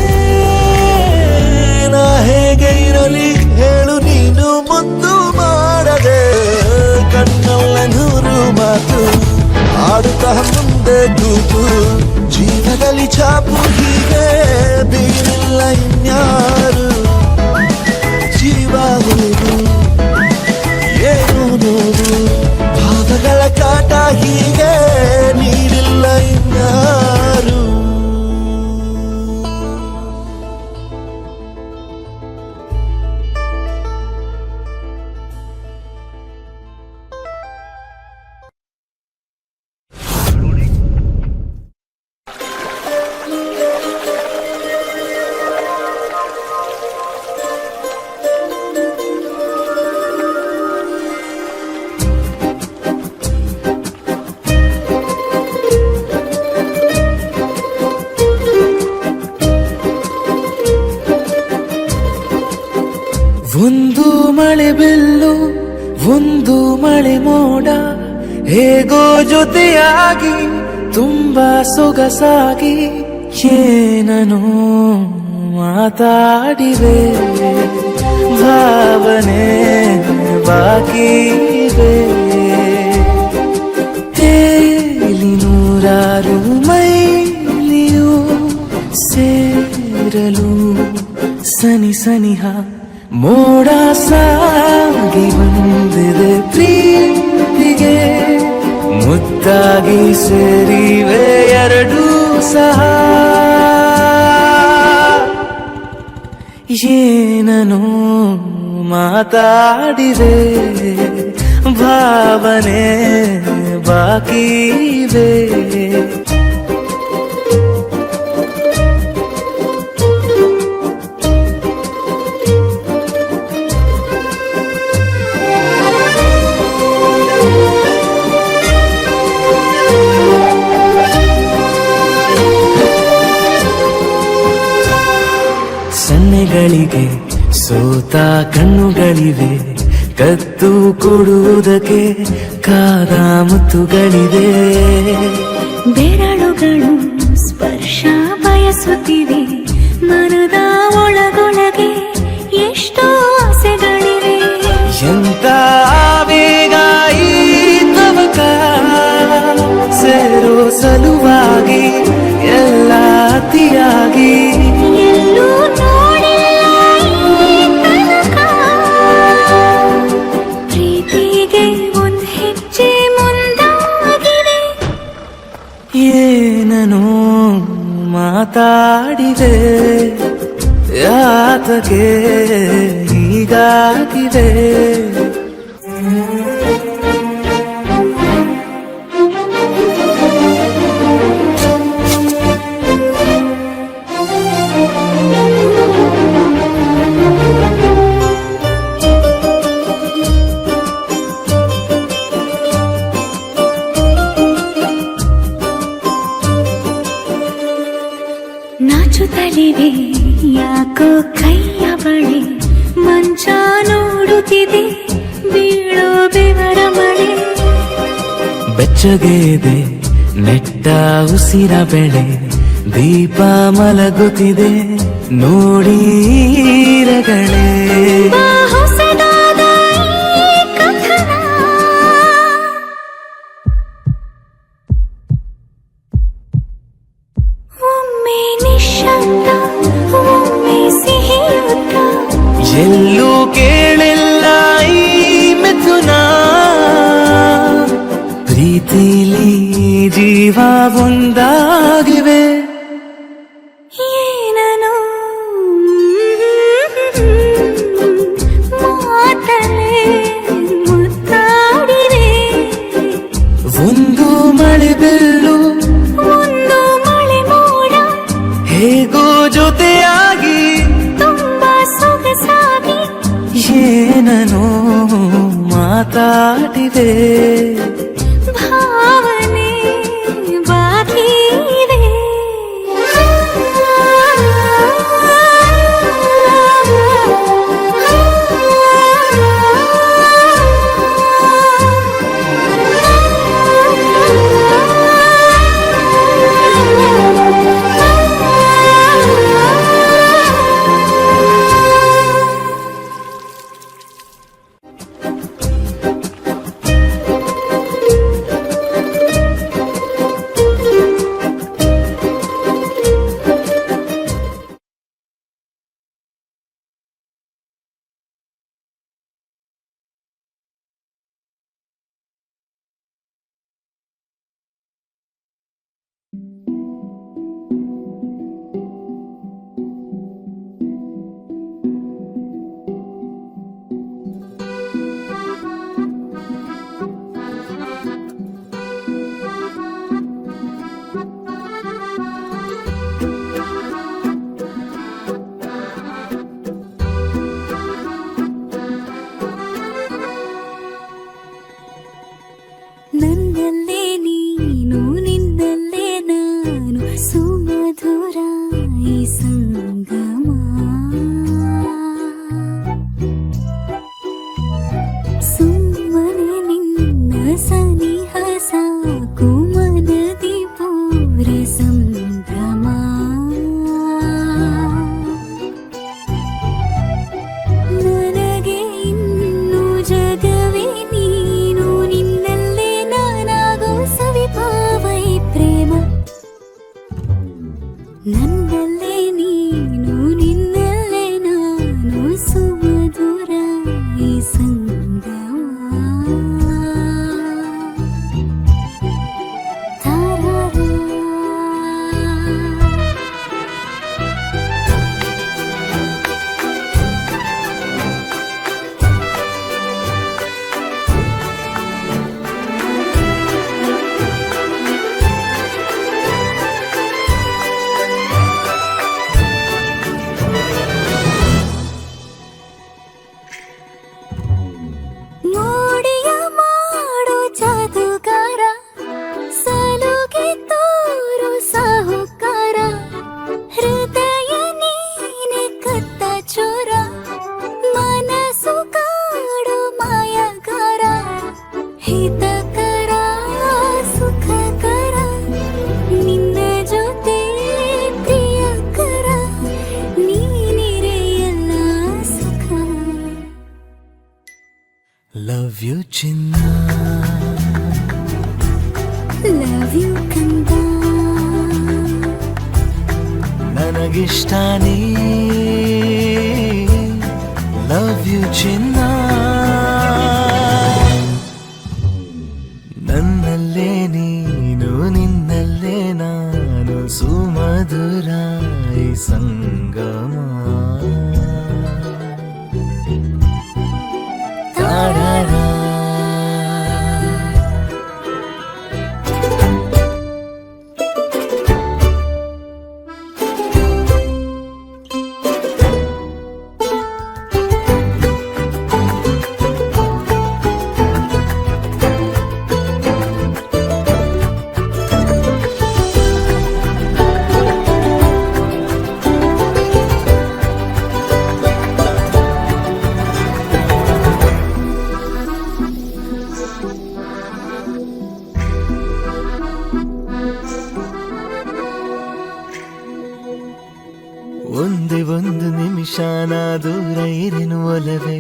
ನಾ ಹೇಗೆ ಇರಲಿ ಹೇಳು ನೀನು ಮುದ್ದು ಮಾಡದೆ ಕಣ್ಣಲ್ಲ ನೂರು ಮಾತು ಆಡುತ್ತಾ ಮುಂದೆ ಕೂತು ಜೀವದಲ್ಲಿ ಛಾಪು ಹೀಗೆ ಬೀರಿಲ್ಲ ಇನ್ಯಾರು ಒಂದು ಮಳೆ ಬಿಲ್ಲು ಒಂದು ಮಳೆ ಮೋಡ ಹೇಗೋ ಜೊತೆಯಾಗಿ ತುಂಬಾ ಸೊಗಸಾಗಿ ಏನನು ಮಾತಾಡಿವೆ ಭಾವನೆ ಬಾಕಿ ಇವೆ. ತೇಲಿ ನೂರಾರು ಮೈಲಿಯು ಸೇರಲು ಸನಿ ಸನಿಹ ಮೋಡ ಸಾಗಿ ಬಂದಿದೆ ಪ್ರೀತಿಗೆ ಮುದ್ದಾಗಿ ಸೇರಿವೆ ಎರಡೂ ಸಹ. ಏನನು ಮಾತಾಡಿವೆ ಭಾವನೆ ಬಾಕಿ ಇವೆ. ಸನ್ನೆಗಳಿಗೆ ಸೋತ ಕಣ್ಣುಗಳಿವೆ ಕತ್ತು ಕೊಡುವುದಕ್ಕೆ ಕಾದ ಮುತ್ತುಗಳಿವೆ. ಬೆರಳುಗಳು ಸ್ಪರ್ಶ ಬಯಸುತ್ತಿವೆ ಮನದ ಒಳಗೊಳಗೆ ಎಷ್ಟೋ ಆಸೆಗಳಿವೆ. ಎಂತ ಆವೇಗ ಈ ತವಕ ಸೇರೋ ಸಲುವಾಗಿ ಎಲ್ಲ ಅತಿಯಾಗಿ ಎಲ್ಲೂ ನೋಡಿಲ್ಲ ಈ ತನಕ. ಪ್ರೀತಿಗೆ ಒಂದ್ ಹೆಜ್ಜೆ ಮುಂದಾಗಿದೆ. ಏನನು ಮಾತಾಡಿದೆ ಯಾತಕ್ಕೆ ಹೀಗಾಗಿದೆ. ನಾಚುತ್ತಲಿವೆ ಯಾಕೋ ಕೈಯ ಬಳೆ ಮಂಚ ನೋಡುತ್ತಿದೆ ಬೀಳೋ ಬೆವರ ಮಳೆ. ಬೆಚ್ಚಗೆದೆ ನೆಟ್ಟ ಉಸಿರ ಬೆಳೆ ದೀಪ ಮಲಗುತ್ತಿದೆ ನೋಡೀರಗಳೇ. ಬಾ ಹೊಸದಾದ ಈ ಕಥನ. ಒಮ್ಮೆ ನಿಶ್ಶಬ್ದ ಒಮ್ಮೆ ಸಿಹಿಯುತ್ತ ಎಲ್ಲೂ ಕೇಳಿಲ್ಲ ಈ ಮಿಥುನ. ಪ್ರೀತಿಲಿ ಜೀವ ಒಂದಾಗಿವೆ. ಏನನು ಮಾತಲೇ ಮುತ್ತಾಡಿವೆ. ಒಂದು ಮಳೆ ಬಿಲ್ಲು ಒಂದು ಮಳೆ ಮೋಡ ಹೇಗೋ ಜೊತೆಯಾಗಿ ತುಂಬಾ ಸೊಗಸಾಗಿ ಏನನು ಮಾತಾಡಿವೆ ಭಾವನೆ ಬಾಕಿ ಇದೆ. ಲವ್ ಯು ಚಿನ್ನ ಲವ್ ಯು ಕಂದ ನನಗಿಷ್ಟ ನೀ ಲವ್ ಯು ಚಿನ್ನ ನನ್ನಲ್ಲೇ ನೀನು ನಿನ್ನಲ್ಲೇ ನಾನು ಸುಮಧುರ ಈ ಸಂಗಮ ತಾರಾರಾ ಒಂದೇ ಒಂದು ನಿಮಿಷ ನಾ ದೂರ ಇರೆನು ಒಲವೇ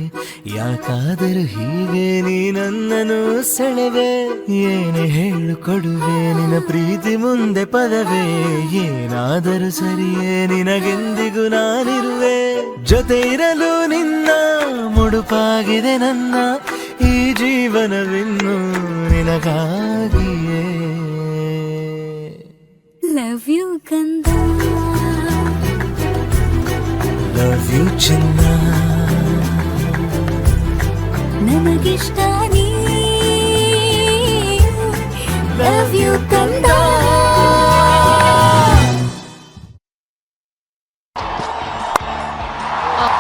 ಯಾಕಾದರೂ ಹೀಗೆ ನೀ ನನ್ನನ್ನು ಸೆಳೆವೆ ಏನೇ ಹೇಳು ಕೊಡುವೆ ನಿನ್ನ ಪ್ರೀತಿ ಮುಂದೆ ಪದವೇ ಏನಾದರೂ ಸರಿಯೇ ನಿನಗೆಂದಿಗೂ ನಾನಿರುವೆ ಜೊತೆ ಇರಲು ನಿನ್ನ ಮುಡುಪಾಗಿದೆ ನನ್ನ ಈ ಜೀವನವಿನ್ನು ನಿನಗಾಗಿಯೇ ಲವ್ ಯು ಕಂದ ಲವ್ ಯು ಚಿನ್ನ ನನಗಿಷ್ಟ ನೀ ಲವ್ ಯು ಕಂದ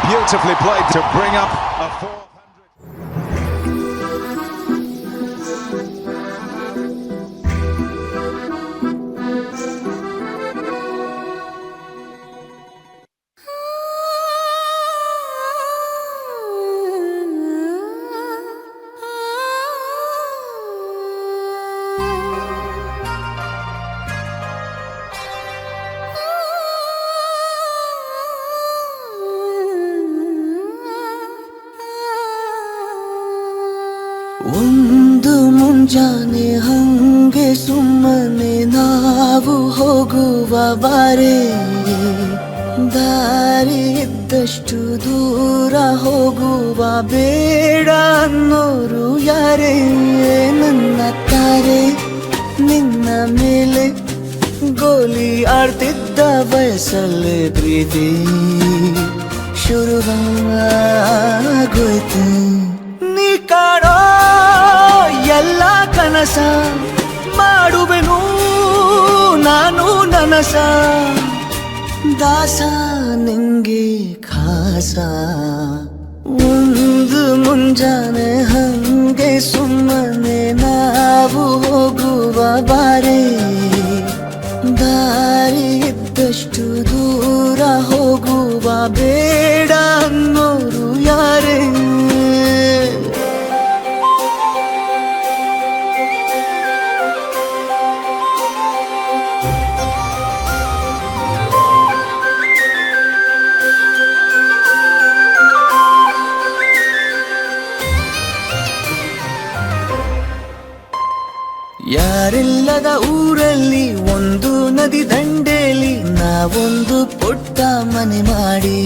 Beautifully played to bring up a 400. ಒಂದು ಮುಂಜಾನೆ ಹಂಗೆ ಸುಮ್ಮನೆ ನಾವು ಹೋಗುವ ಬಾರೆ ದಾರಿ ಇದ್ದಷ್ಟು ದೂರ ಹೋಗುವ ಬೇಡ ಅನ್ನೋರು ಯಾರೇ ನನ್ನ ತಾರೆ ನಿನ್ನ ಮೇಲೆ ಗೋಲಿ ಆಡ್ತಿದ್ದ ವಯಸ್ಸಲ್ಲೇ ಪ್ರೀತಿ ಶುರುವಾಗೋಯ್ತು ನೀ ಕಾಣೋ ಎಲ್ಲ ಕನಸ ಮಾಡುವೆನು ನಾನು ನನಸ ದಾಸ ನಿಂಗೆ ಖಾಸ ಒಂದು ಮುಂಜಾನೆ ಹಂಗೆ ಸುಮ್ಮನೆ ನಾವು ಹೋಗುವ ಬಾರೆ ದಾರಿ ಇದ್ದಷ್ಟು ದೂರ ಹೋಗುವ ಬೇಡ ಅನ್ನೋರು ಯಾರೇ ಯಾರಿಲ್ಲದ ಊರಲ್ಲಿ ಒಂದು ನದಿ ದಂಡೆಯಲ್ಲಿ ನಾವೊಂದು ಪುಟ್ಟ ಮನೆ ಮಾಡಿ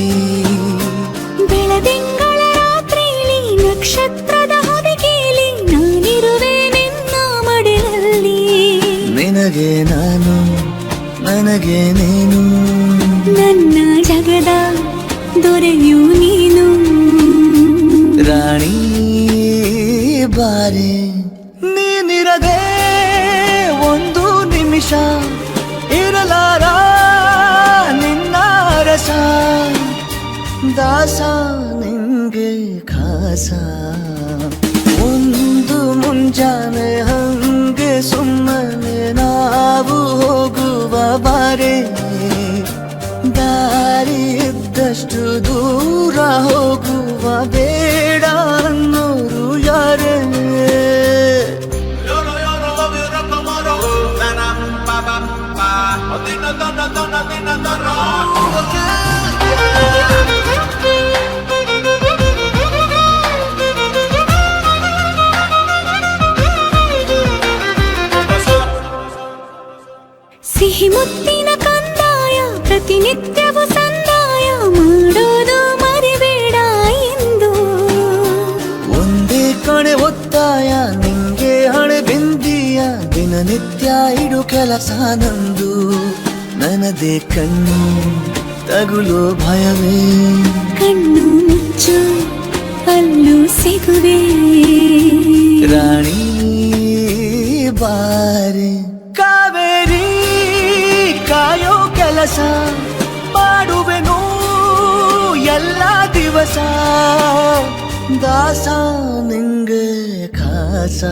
ಬೆಳದಿಂಗಳ ರಾತ್ರಿಯಲ್ಲಿ ನಕ್ಷತ್ರದ ಹೊದಿಕೆಯಲ್ಲಿ ನಾನಿರುವೆ ನಿನ್ನ ಮಡಿಲಲ್ಲಿ ನಿನಗೆ ನಾನು ನನಗೆ ನೀನು ನನ್ನ ಜಗದ ದೊರೆಯು ನೀನು ರಾಣಿ ಬಾರೆ ನೀನಿರದೆ ಒಂದು ನಿಮಿಷ ಇರಲಾರ ನಿನ್ನ ರಸ ದಾಸ ನಿಂಗೆ ಖಾಸ ಒಂದು ಮುಂಜಾನೆ ಹಂಗೆ ಸುಮ್ಮನೆ ನಾವು ಹೋಗುವ ಬಾರೆ ದಾರಿ ಇದ್ದಷ್ಟು ದೂರ ಹೋಗುವ ಬೇಡ ಅನ್ನೋರು ಯಾರೇ ಕೆಲಸ ನಂದು ನನದೇ ಕಣ್ಣು ತಗುಲೋ ಭಯವೇ ಕಣ್ಣು ಮುಚ್ಚು ಅಲ್ಲೂ ಸಿಗುವೆ ರಾಣಿ ಬಾರೆ ಕಾವೇರಿ ಕಾಯೋ ಕೆಲಸ ಮಾಡುವೆನು ಎಲ್ಲ ದಿವಸ ದಾಸ ನಿಂಗೆ ಖಾಸ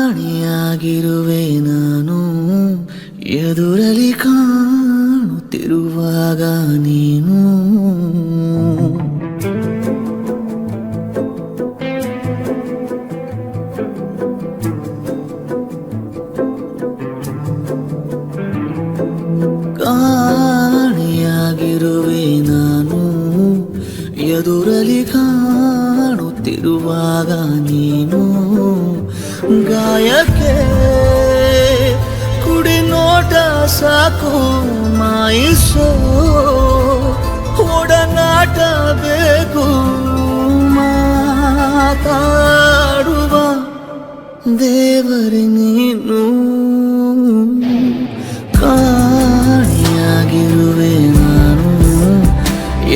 ಕಾಣಿಯಾಗಿರುವೆ ನಾನು ಎದುರಲಿ ಕಾಣುತ್ತಿರುವಾಗ ನೀನು ಕಾಣಿಯಾಗಿರುವೆ ನಾನು ಎದುರಲಿ ಕಾಣುತ್ತಿರುವಾಗ ನೀನು ಗಾಯಕ್ಕೆ ಕುಡಿ ನೋಟ ಸಾಕು ಮಾಯಿಸೋ ಒಡನಾಟ ಬೇಕು ಮಾತಾಡುವ ದೇವರೇ ನೀನು ಕಾಣಿಯಾಗಿರುವೆ ನಾನು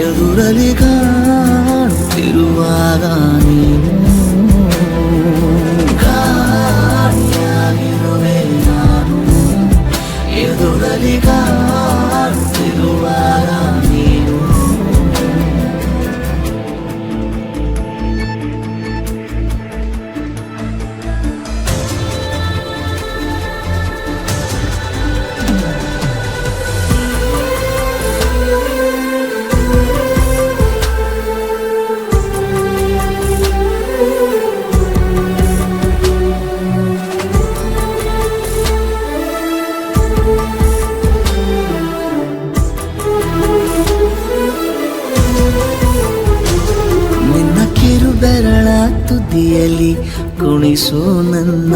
ಎದುರಲಿ ಕಾಣುತ್ತಿರುವಾಗ ನೀನು ಕಾಣಿಯಾಗಿರುವೆ ನಾನು ಎದುರಲಿ ಕಾಣುತ್ತಿರುವಾಗ ನೀನು ಬೆರಳ ತುದಿಯಲ್ಲಿ ಕುಣಿಸು ನನ್ನ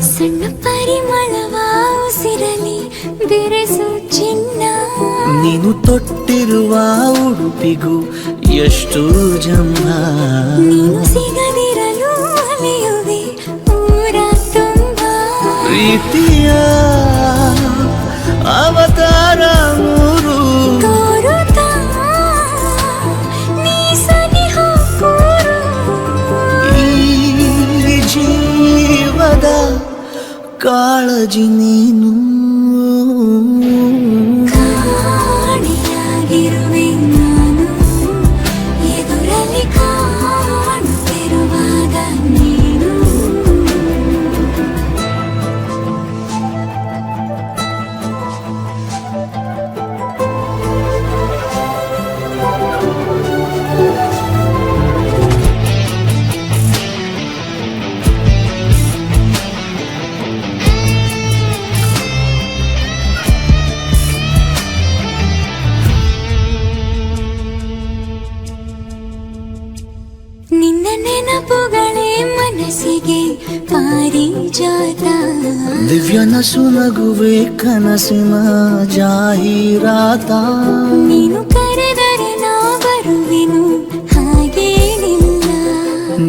ಸಣ್ಣ ಪರಿಮಳವ ಉಸಿರಲಿ ಬೆರೆಸು ಚಿನ್ನ ನೀನು ತೊಟ್ಟಿರುವ ಉಡುಪಿಗೂ ಎಷ್ಟು ಜಂಭ ನೀನು ಸಿಗದಿರಲು ಅಲೆಯುವೆ ಊರ ತುಂಬ ಪ್ರೀತಿಯ ಅವತಾರ ಮೂರು ತೋರುತ್ತಾ ನೀ ಸನಿಹ ಕೂರು ಈ ಜೀವದ ಕಾಳಜಿ ನೀನು ಕಾಣಿಯಾಗಿರುವೆ ನಾನು ಎದುರಲ್ಲಿ ಕಾಣುತ್ತಿರುವಾಗ ನೀನು ನಿನ್ನ ನೆನಪುಗಳೇ ಮನಸ್ಸಿಗೆ ಪಾರಿಜಾತ ದಿವ್ಯ ನಸು ನಗುವೆ ಕನಸಿನ ಜಾಹೀರಾತ ನೀನು ಕರೆದರೆ ನಾ ಬರುವೆನು ಹಾಗೇನಿಲ್ಲ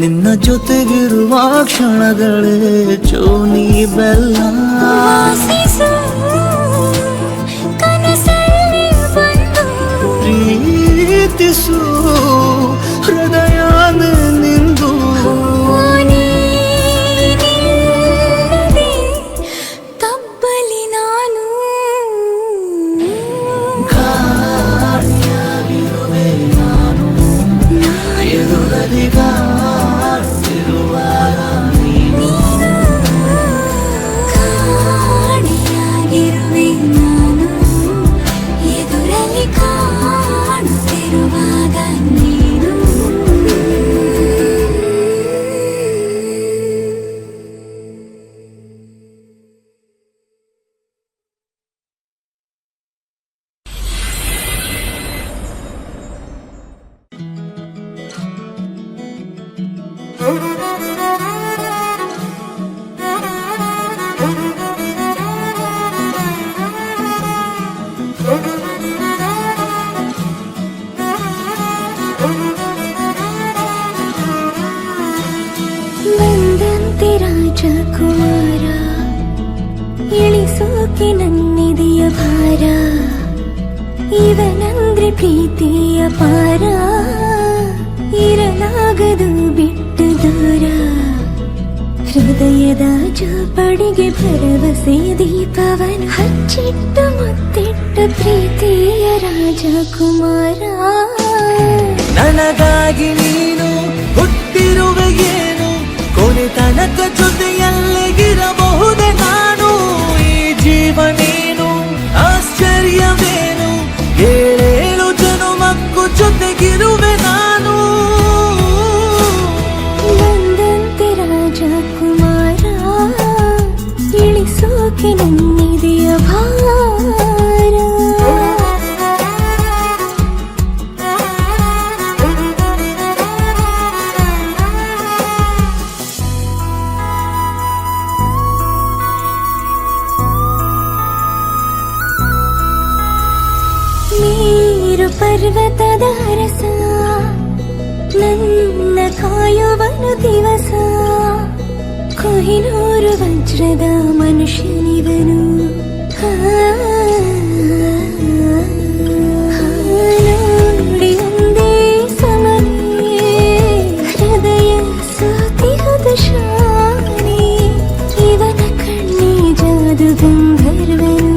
ನಿನ್ನ ಜೊತೆಗಿರುವ ಕ್ಷಣಗಳೇ ಚೋನಿ ಬೆಲ್ಲ ವಾಸಿಸು ಕನಸಲ್ಲಿ ಬಂದು ಪ್ರೀತಿಸು ಹೃದಯ ನಿಂದು ನೀನಿಲ್ಲದೆ ತಬ್ಬಲಿ ನಾನು ಕಾಣಿಯಾಗಿರುವೆ ನಾನು ಎದುರಲಿ ಕಾಣುತ್ತಿರುವಾಗ ನೀನು ಕಾಣಿಯಾಗಿರುವೆ ನಾನು ಎದುರಲ್ಲಿ ಕಾಣುತ್ತಿರುವಾಗ ನೀನು ಇವನಂದ್ರೆ ಪ್ರೀತಿಯ ಪಾರ, ಇರಲಾಗದು ಬಿಟ್ಟು ದೂರ. ಹೃದಯದ ಜೋಪಡಿಗೆ ಭರವಸೆ ದೀಪವನ ಹಚ್ಚಿಟ್ಟು ಮುತ್ತಿಟ್ಟ ಪ್ರೀತಿಯ ರಾಜಕುಮಾರ. ನನಗಾಗಿ ನೀನು ಹುಟ್ಟಿರುವೆ ಏನು, ಕೊನೆ ತನಕ ಜೊತೆಯಲ್ಲಿಗಿರಬಹುದೇ ನಾನು. ಈ ಜೀವ ನೀನು ಆಶ್ಚರ್ಯವೇನು, ಏಳೇಳು ಜನುಮಕ್ಕೂ ಜೊತೆಗಿರುವೆ ನಾನು. ಬಂದಂತೆ ರಾಜಕುಮಾರ, ಇಳಿಸೋಕೆ ನನ್ನಿದೆಯ ಭಾರ. ನೀರು ಪರ್ವತದ ರಸ, ನನ್ನ ಕಾಯುವನು ದಿವಸ. ಕೊಹಿನೂರು ವಜ್ರದ ಮನುಷ್ಯನಿವನು, ನೋಡಿ ಒಂದೇ ಸಮನೆ ಹೃದಯ ಸೋತಿಹದ ಶಾನೆ. ಇವನ ಕಣ್ಣಿ ಜಾದು ಗಂಧರ್ವನು,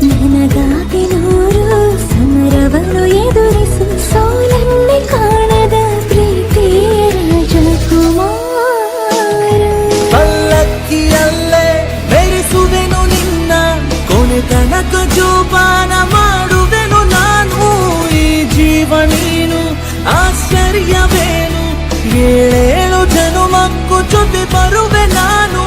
ನನಗಾಗಿ ನೂರು ಸಮರವನ್ನು ಎದುರಿಸು. ಸೋಲನ್ನೇ ಕಾಣದ ಪ್ರೀತಿಯ ರಾಜಕುಮಾರ. ಪಲ್ಲಕ್ಕಿಯಲ್ಲೇ ಬೆರೆಸುವೆನು ನಿನ್ನ, ಕೊನೆ ತನಕ ಜೋಪಾನ ಮಾಡುವೆನು ನಾನು. ಈ ಜೀವ ನೀನು ಆಶ್ಚರ್ಯವೇನು, ಏಳೇಳು ಜನುಮಕ್ಕೂ ಜೊತೆ ಬರುವೆ ನಾನು.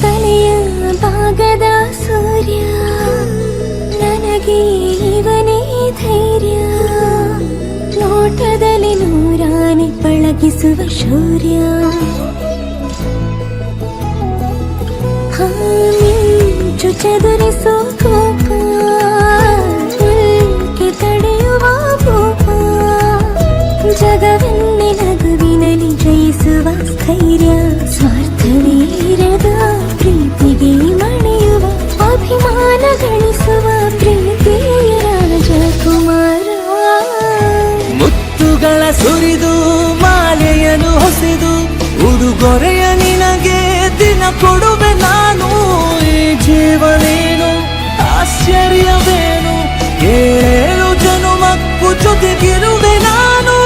ತಲೆಯ ಭಾಗದ ಸೂರ್ಯ, ನನಗೆ ಇವನೇ ಧೈರ್ಯ. ನೋಟದಲ್ಲಿ ನೂರಾನೆ ಪಳಗಿಸುವ ಶೌರ್ಯ. ಮಿಂಚು ಚದುರಿಸೋ ಕೋಪ, ಉಲ್ಕೆ ತಡೆಯುವ ಭೂಪ. ಜಗವನ್ನೇ ನಗುವಿನಲ್ಲಿ ಜಯಿಸುವ ಸ್ಥೈರ್ಯ. ಸ್ವಾರ್ಥವೀರದ ಪ್ರೀತಿಗೆ ಮಣಿಯುವ, ಅಭಿಮಾನ ಗಳಿಸುವ ಪ್ರೀತಿಯ ರಾಜಕುಮಾರ. ಮುತ್ತುಗಳ ಸುರಿದು ಮಾಲೆಯನ್ನು ಹೊಸೆದು, ಉಡುಗೊರೆಯ ನಿನಗೆ ದಿನ ಕೊಡುವೆ ನಾನು. ಈ ಜೀವ ನೀನು ಆಶ್ಚರ್ಯವೇನು, ಏಳು ಜನುಮಕ್ಕೂ ಜೊತೆಗಿರುವೆ ನಾನು.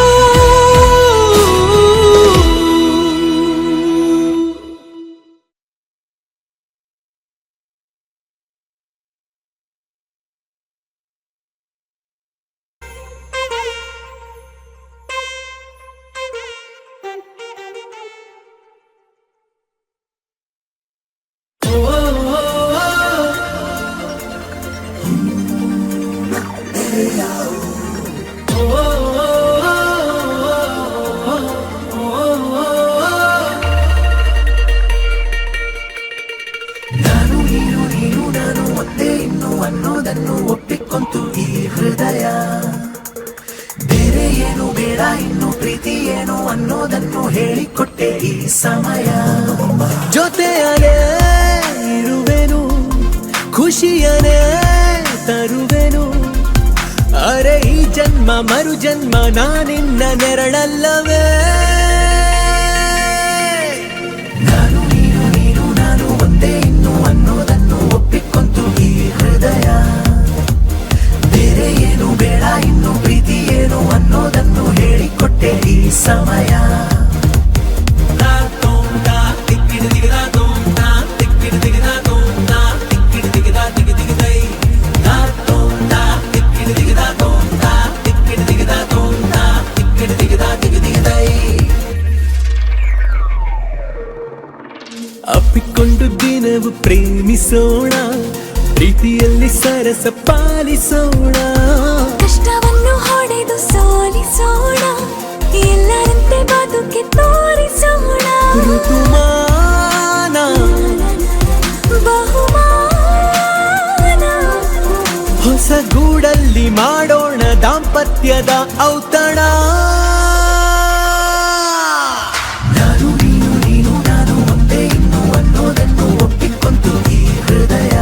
ಅನ್ನೋದನ್ನು ಒಪ್ಪಿಕೊಂತು ಈ ಹೃದಯ. ಬೇರೆ ಏನು ಬೇಡ ಇನ್ನು, ಪ್ರೀತಿ ಏನು ಅನ್ನೋದನ್ನು ಹೇಳಿಕೊಟ್ಟೆ ಈ ಸಮಯ. ಜೊತೆಯನೇ ಇರುವೆನು, ಖುಷಿಯನೇ ತರುವೆನು. ಅರೆ ಈ ಜನ್ಮ ಮರು ಜನ್ಮ ನಾನಿನ್ನ ನೆರಳಲ್ಲವೇ. ನಾನು ನೀನು ನೀನು ನಾನು ಒಂದೇ ಇನ್ನು ಅನ್ನೋದನ್ನು ಒಪ್ಪಿಕೊಂತು ಈ ಹೃದಯ. ಬೇರೆ ಏನು ಬೇಡ ಇನ್ನು, ಪ್ರೀತಿ ಏನು ಅನ್ನೋದನ್ನು ಹೇಳಿಕೊಟ್ಟೆ ಈ ಸಮಯ. ಅಪ್ಪಿಕೊಂಡು ದಿನವು ಪ್ರೇಮಿಸೋಣ, ಪ್ರೀತಿಯಲ್ಲಿ ಸರಸ ಪಾಲಿಸೋಣ. ಕಷ್ಟವನ್ನು ಹೊಡೆದು ಸೋಲಿಸೋಣ, ಎಲ್ಲರಂತೆ ಬದುಕಿ ತೋರಿಸೋಣ. ಋತುಮಾನ ಬಹುಮಾನ ಹೊಸ ಗೂಡಲ್ಲಿ ಮಾಡೋಣ ದಾಂಪತ್ಯದ ಔತಣ. ನಾನು ನೀನು ನೀನು ನಾನು ಒಂದೇ ಇನ್ನು ಅನ್ನೋದನ್ನು ಒಪ್ಪಿಕೊಂತು ಈ ಹೃದಯ.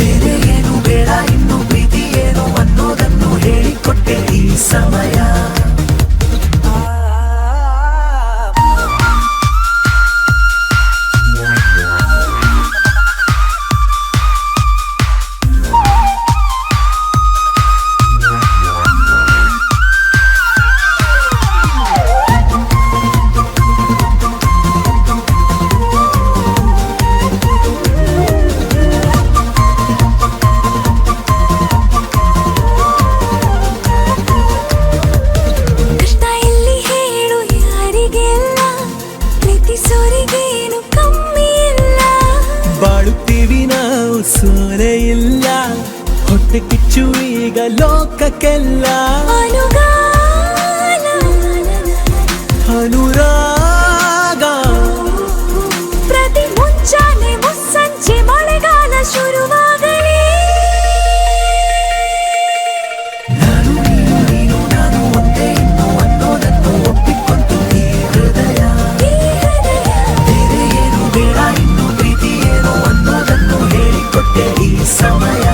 ಬೇರೆ ಏನು ಬೇಡ ಇನ್ನು ಪ್ರೀತಿ ಏನು ಅನ್ನೋದನ್ನು ಹೇಳಿಕೊಟ್ಟೆ ಈ ಸಮಯ. ಕಷ್ಟ ಎಲ್ಲಿ ಹೇಳು ಯಾರಿಗೆಲ್ಲ, ಪ್ರೀತಿಸೋರಿಗೇನು ಕಮ್ಮಿ ಇಲ್ಲ. ಬಾಳುತ್ತೀವಿ ನಾವು ಸೋಲೆ ಇಲ್ಲ, ಹೊಟ್ಟೆ ಕಿಚ್ಚು ಈಗ ಲೋಕಕ್ಕೆಲ್ಲ. ಅನುಗಾಲ ಅನುರಾಗ ಪ್ರತಿ ಮುಂಚಾನೆ ಮುಸ್ಸಂಜೆ ಮಳೆಗಾಲ ಶುರುವಾಗಲಿ. ನಾನು ನೀನು ನೀನು ನಾನು ಒಂದೇ ಇನ್ನು ಅನ್ನೋದನ್ನು ಒಪ್ಪಿಕೊಂತು ಈ ಹೃದಯ. ಬೇರೆ ಏನು ಬೇಡ ಇನ್ನು ಪ್ರೀತಿ ಏನು ಅನ್ನೋದನ್ನು ಹೇಳಿಕೊಟ್ಟೆ ಈ ಸಮಯ.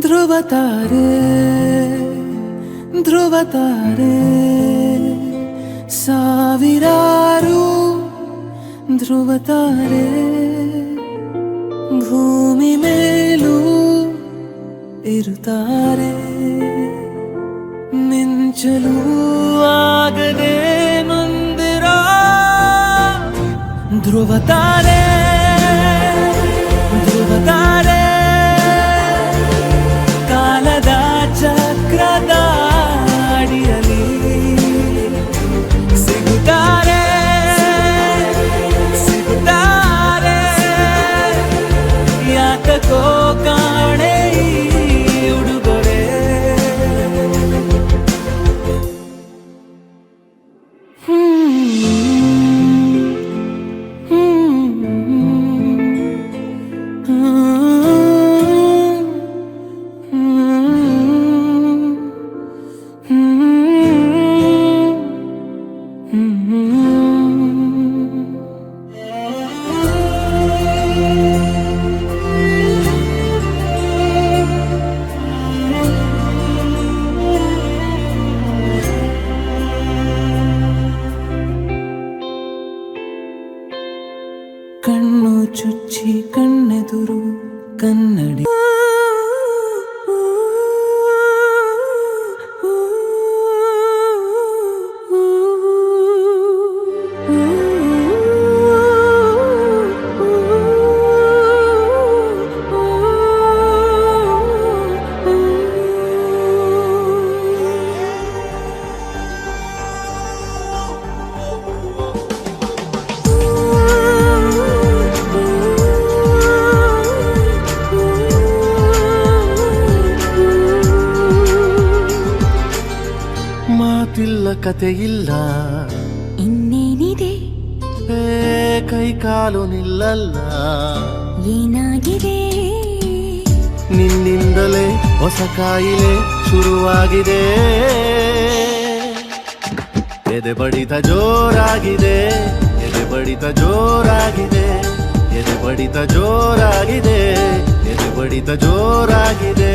ಧ್ರುವ ತಾರೆ ಧ್ರುವ ತಾರೆ ಸಾವಿರಾರು ಧ್ರುವ ತಾರೆ ಭೂಮಿ ಮೇಲೂ ಇರುತ್ತಾರೆ. ಮಿಂಚಲು ಆಗದೆ ಮಂದಿರ ಧ್ರುವ ತಾರೆ ಧ್ರುವ ತಾರೆ. ಕಾಲದ ಚಕ್ರದ ಅಡಿಯಲ್ಲಿ ಸಿಗುತ್ತಾರೆ ಸಿಗುತ್ತಾರೆ. ಯಾಕೋ ಕಾಣೆ ಈ ಉಡುಗೊರೆ. ಕಣ್ಣು ಚುಚ್ಚಿ ಕಣ್ಣೆದುರು ಕನ್ನಡಿ. ಮಾತಿಲ್ಲ ಕತೆ ಇಲ್ಲ ಇನ್ನೇನಿದೆ, ಕೈ ಕಾಲು ನಿಲ್ಲಲ್ಲ. ಏನಾಗಿದೆ ನಿನ್ನಿಂದಲೇ ಹೊಸ ಕಾಯಿಲೆ ಶುರುವಾಗಿದೆ. ಎದೆ ಬಡಿತ ಜೋರಾಗಿದೆ ಎದೆ ಬಡಿತ ಜೋರಾಗಿದೆ ಎದೆ ಬಡಿತ ಜೋರಾಗಿದೆ ಎದೆ ಬಡಿತ ಜೋರಾಗಿದೆ.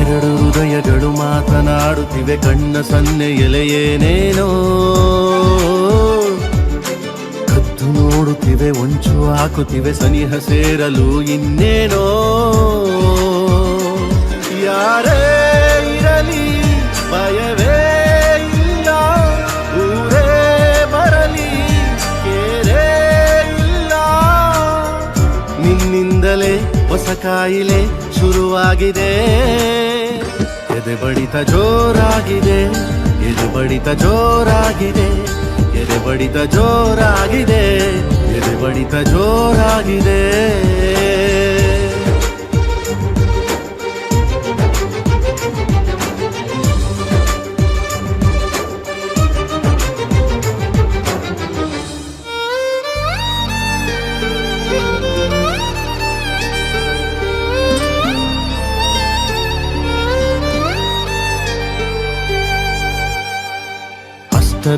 ಎರಡು ಹೃದಯಗಳು ಮಾತನಾಡುತ್ತಿವೆ, ಕಣ್ಣ ಸನ್ನೆ ಎಲೆಯೇನೇನೋ ಕದ್ದು ನೋಡುತ್ತಿವೆ, ಒಂಚು ಹಾಕುತ್ತಿವೆ, ಸನಿಹ ಸೇರಲು ಇನ್ನೇನೋ. ಯಾರೇ ಇರಲಿ ಭಯವೇ ಇಲ್ಲ, ಹೊಸ ಕಾಯಿಲೆ ಶುರುವಾಗಿದೆ. ಎದೆ ಬಡಿತ ಜೋರಾಗಿದೆ, ಎದೆ ಬಡಿತ ಜೋರಾಗಿದೆ, ಎದೆ ಬಡಿತ ಜೋರಾಗಿದೆ, ಎದೆ ಬಡಿತ ಜೋರಾಗಿದೆ.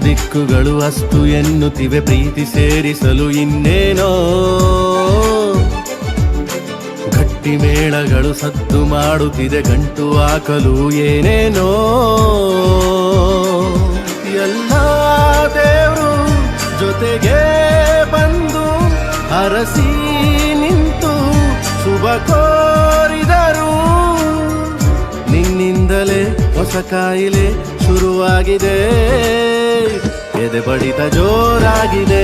ದಿಕ್ಕುಗಳು ಅಸ್ತು ಎನ್ನುತ್ತಿವೆ, ಪ್ರೀತಿ ಸೇರಿಸಲು ಇನ್ನೇನೋ. ಗಟ್ಟಿ ಮೇಳಗಳು ಸದ್ದು ಮಾಡುತ್ತಿದೆ, ಗಂಟು ಹಾಕಲು ಏನೇನೋ. ಎಲ್ಲ ದೇವರು ಜೊತೆಗೆ ಬಂದು ಅರಸಿ ನಿಂತು ಶುಭ ಕೋರಿದರು. ನಿನ್ನಿಂದಲೇ ಹೊಸ ಕಾಯಿಲೆ ಶುರುವಾಗಿದೆ. ಎದೆ ಬಡಿತ ಜೋರಾಗಿದೆ,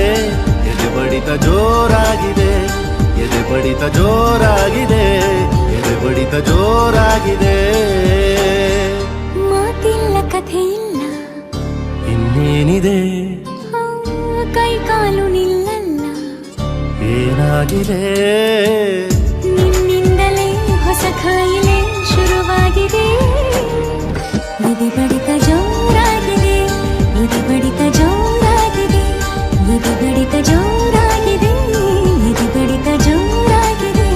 ಎದೆ ಬಡಿತ ಜೋರಾಗಿದೆ, ಎದೆ ಬಡಿತ ಜೋರಾಗಿದೆ, ಎದೆ ಬಡಿತ ಜೋರಾಗಿದೆ. ಮಾತಿಲ್ಲ ಕಥೆ ಇಲ್ಲ, ಇನ್ನೇನಿದೆ ಕೈ ಕಾಲು ನಿಲ್ಲಲ್ಲ. ಏನಾಗಿದೆ? ನಿನ್ನಿಂದಲೇ ಹೊಸ ಕಾಯಿಲೆ ಶುರುವಾಗಿದೆ. ಎದೆ ಬಡಿತ ಜೋರಾಗಿದೆ, ಎದೆ ಬಡಿತ ಜೋರಾಗಿದೆ, ಎದೆ ಬಡಿತ ಜೋರಾಗಿದೆ, ಎದೆ ಬಡಿತ ಜೋರಾಗಿದೆ.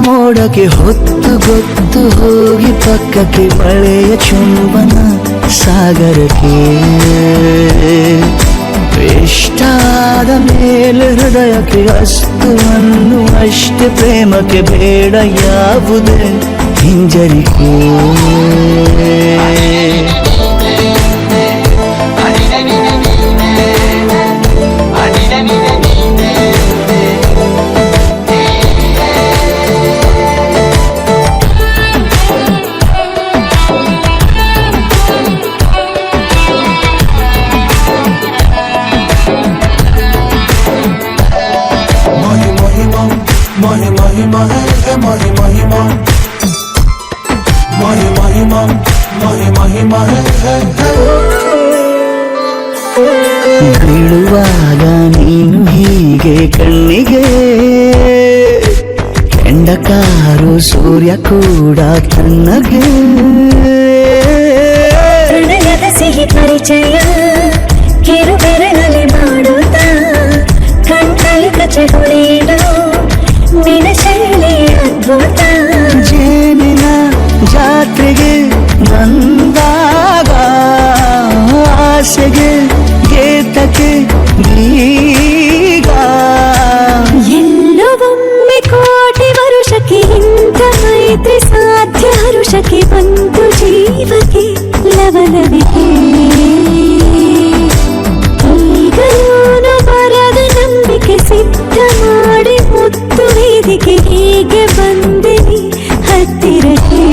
ಮೋಡಕ್ಕೆ ಹೊತ್ತು ಗೊತ್ತು ಹೋಗಿ ಪಕ್ಕಕ್ಕೆ ಮಳೆಯ ಚುಂಬನ ಸಾಗರಕ್ಕೆ. ಇಷ್ಟಾದ ಮೇಲೆ ಹೃದಯಕ್ಕೆ ಅಸ್ತುವನ್ನು ಅಷ್ಟೇ ಪ್ರೇಮಕ್ಕೆ ಬೇಡ ಯಾವುದೇ ಹಿಂಜರಿಕೆ. ಬೀಳುವಾಗ ನೀನು ಹೀಗೆ ಕಣ್ಣಿಗೆ, ಕೆಂಡಕಾರು ಸೂರ್ಯ ಕೂಡ ತನ್ನಗೆ. ಹೃದಯದ ಸಿಹಿ ಪರಿಚಯ ಕಿರು ಬೆರಳಲ್ಲಿ ಮಾಡುತ್ತ, ಕಣ್ಣಲ್ಲಿ ಕಚಗುಳಿಡು ನಿನ ಶೈಲಿ ಅದ್ಭುತ. ಜೇನಿನ ಜಾತ್ರೆಗೆ ಬಂದಾಗ ಆಸೆಗೆ ಗೇತಕ್ಕೆ ಈಗ ಎಲ್ಲವೊಮ್ಮೆ ಕೋಟಿ ವರುಷಕ್ಕೆ ಇಂಥ ಮೈತ್ರಿ ಸಾಧ್ಯ. ಹರುಷಕ್ಕೆ ಬಂತು ಜೀವಕ್ಕೆ ಲವಲವಿಕೆ. ಈಗಲೂ ಬರದ ನಂಬಿಕೆ ಸಿದ್ಧ ಮಾಡಿ ಮುತ್ತು ವೇದಿಕೆ. ಹೀಗೆ ಬಂದೆ ಹತ್ತಿರಕ್ಕೆ.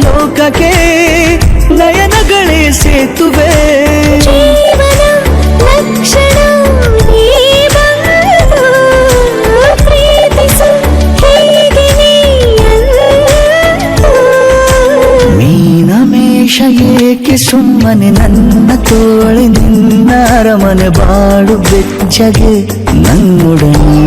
ಲೋಕಕ್ಕೆ ನಯನಗಳೇ ಸೇತುವೆ. ಜೀವನ ಲಕ್ಷಣ ನೀ ಬಂದು ಪ್ರೀತಿಸು ಹೀಗೆ ನೀಯಂದು. ಮೀನಮೇಷ ಏಕೆ ಸುಮ್ಮನೆ ನನ್ನ ತೋಳಿ ನಿನ್ನ ಅರಮನೆ ಬಾಳು ಬೆಚ್ಚಗೆ ನನ್ನೊಡನೆ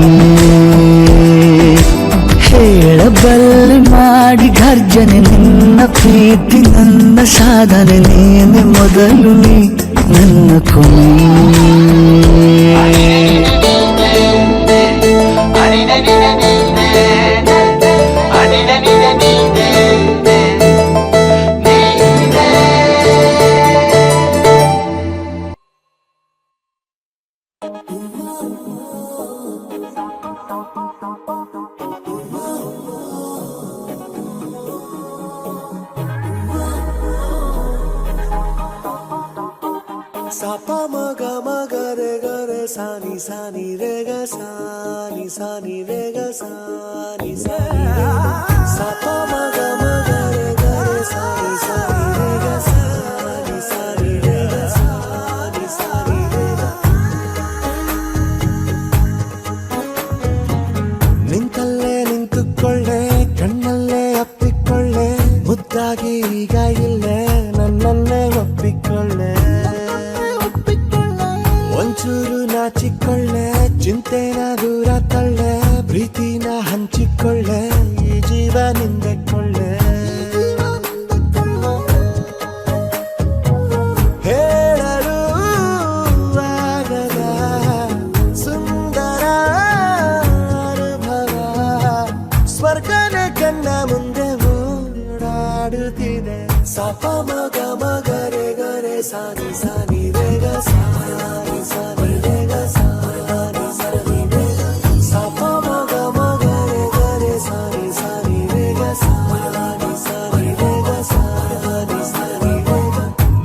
ಹೇಳಬಲ್ಲೆ ಮಾಡಿ ಗರ್ಜನೆ ನಿನ್ನ ಪ್ರೀತಿ ನನ್ನ ಸಾಧನೆ ನೀನೆ ಮೊದಲು ನೀ ನನ್ನ ಕೊನೆ. Sapa maga maga re ga re sa ni re ga sa ni re ga sa ni Sapa maga maga re ga re sa ni re ga sa ni re ga sa ni re ga. ನಿಂತಲ್ಲೇ ನಿಂತುಕೊಳ್ಳೆ ಕಣ್ಣಲ್ಲೇ ಅಪ್ಪಿಕೊಳ್ಳೆ ಮುದ್ದಾಗಿ ಈಗ ಇಲ್ಲೇ ನನ್ನನ್ನೇ ಒಪ್ಪಿಕೊಳ್ಳೆ. ಒಂಚೂರು ನಾಚಿಕೊಳ್ಳೆ ಚಿಂತೆನ ದೂರ ತಳ್ಳೆ ಪ್ರೀತಿನ ಹಂಚಿಕೊಳ್ಳೆ ಈ ಜೀವ ನಿಂದೆಕೊಳ್ಳೆ. ಹೇಳಲು ಆಗದ ಸುಂದರ ಅನುಭವ ಸ್ವರ್ಗನ ಕಣ್ಣ ಮುಂದೆ ಓಡಾಡುತ್ತಿದೆ. ಸಪ ಮಗ ಮಗರೆ ಗರೆ ಸಾನಿ ರೇ ಗ ಸಾನಿ ರೇ ಗ ಸಾನಿ ರೇ ಗ. ಸಪ ಮಗ ಮಗರೆ ಗರೆ ಸಾನಿ ರೇ ಗ ಸಾನಿ ರೇ ಗ ಸಾನಿ ರೇ ಗ.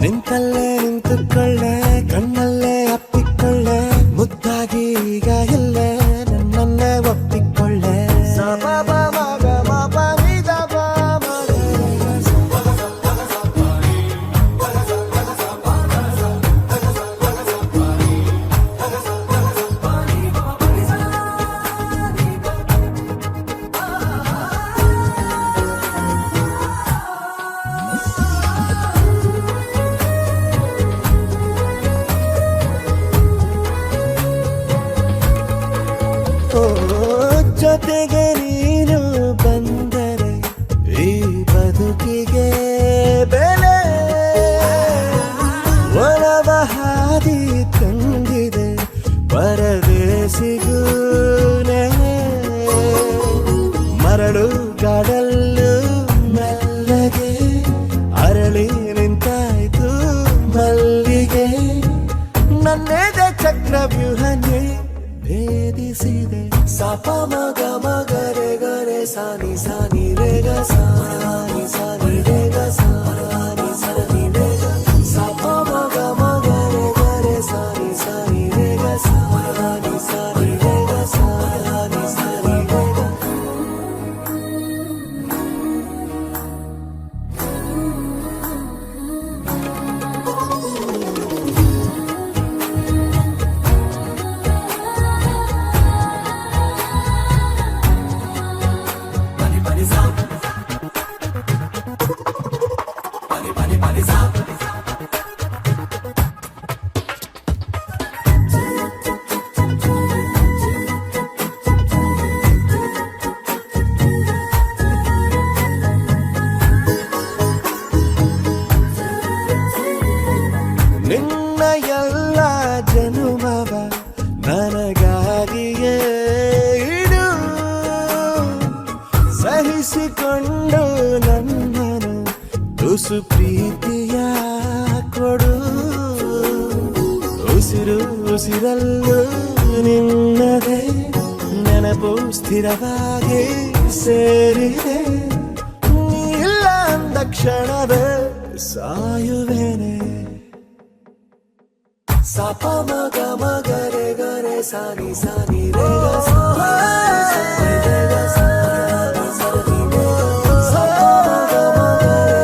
ನಿಂತಲ್ಲೇ ನಿಂತುಕೊಳ್ಳೆ ಕಣ್ಣಲ್ಲೇ ಅಪ್ಪಿಕೊಳ್ಳೆ ಮುದ್ದಾಗಿ ಈಗ ಇಲ್ಲೇ ನನ್ನನ್ನೇ ಒಪ್ಪಿಕೊಳ್ಳೆ. ಸಪ ಮಗ ಮಪ ನಿದ ಜೊತೆಗೆ ನೀನು ಬಂದರೆ ಈ ಬದುಕಿಗೆ ಬೆಲೆ. ಒಲವ ಹಾದಿ ತಂದಿದೆ ಪರದೇಸಿಗೂನೆ ಮರಳು ಕಾಡಲ್ಲು ಮೆಲ್ಲಗೆ ಅರಳಿ ನಿಂತಾಯ್ತು ಮಲ್ಲಿಗೆ. ನನ್ನೆದೆ ಚಕ್ರವ್ಯೂಹನೇ ಭೇದಿಸಿದೆ. ಸಪ ಮಗ ಮಗರೆ ಗರೆ ಸಾನಿ ರೇ ಗ ಸಾನಿ ರೇ ಗ ಸಾನಿ ರೇ ಗ. ಸಪ ಮಗ ಮಗರೆ ಗರೆ ಸಾನಿ ರೇ ಗ ಸಾನಿ ರೇ ಗ ಸಾನಿ ರೇ ಗ. ನಿನ್ನ ಎಲ್ಲ ಜನುಮವ ನನಗಾಗಿಯೇ ಇಡು ಸಹಿಸಿಕೊಂಡು ನನ್ನನು ತುಸು ಪ್ರೀತಿಯ ಕೊಡು. ಉಸಿರು ಉಸಿರಲ್ಲೂ ನಿನ್ನದೇ ನೆನಪು ಸ್ಥಿರವಾಗಿ ಸೇರಿದೆ. ನೀಲ್ಲ ಅಂದ ಕ್ಷಣವೇ ಸಾಯುವೇನೆ. ಸಪ ಮಗ ಮಗರೆ ಗರೆ ಸಾನಿ ರೇ ಗ ಸಾನಿ ರೇ ಗ ಸಾನಿ ರೇ ಗ. ಸಪ ಮಗ ಮಗರೆ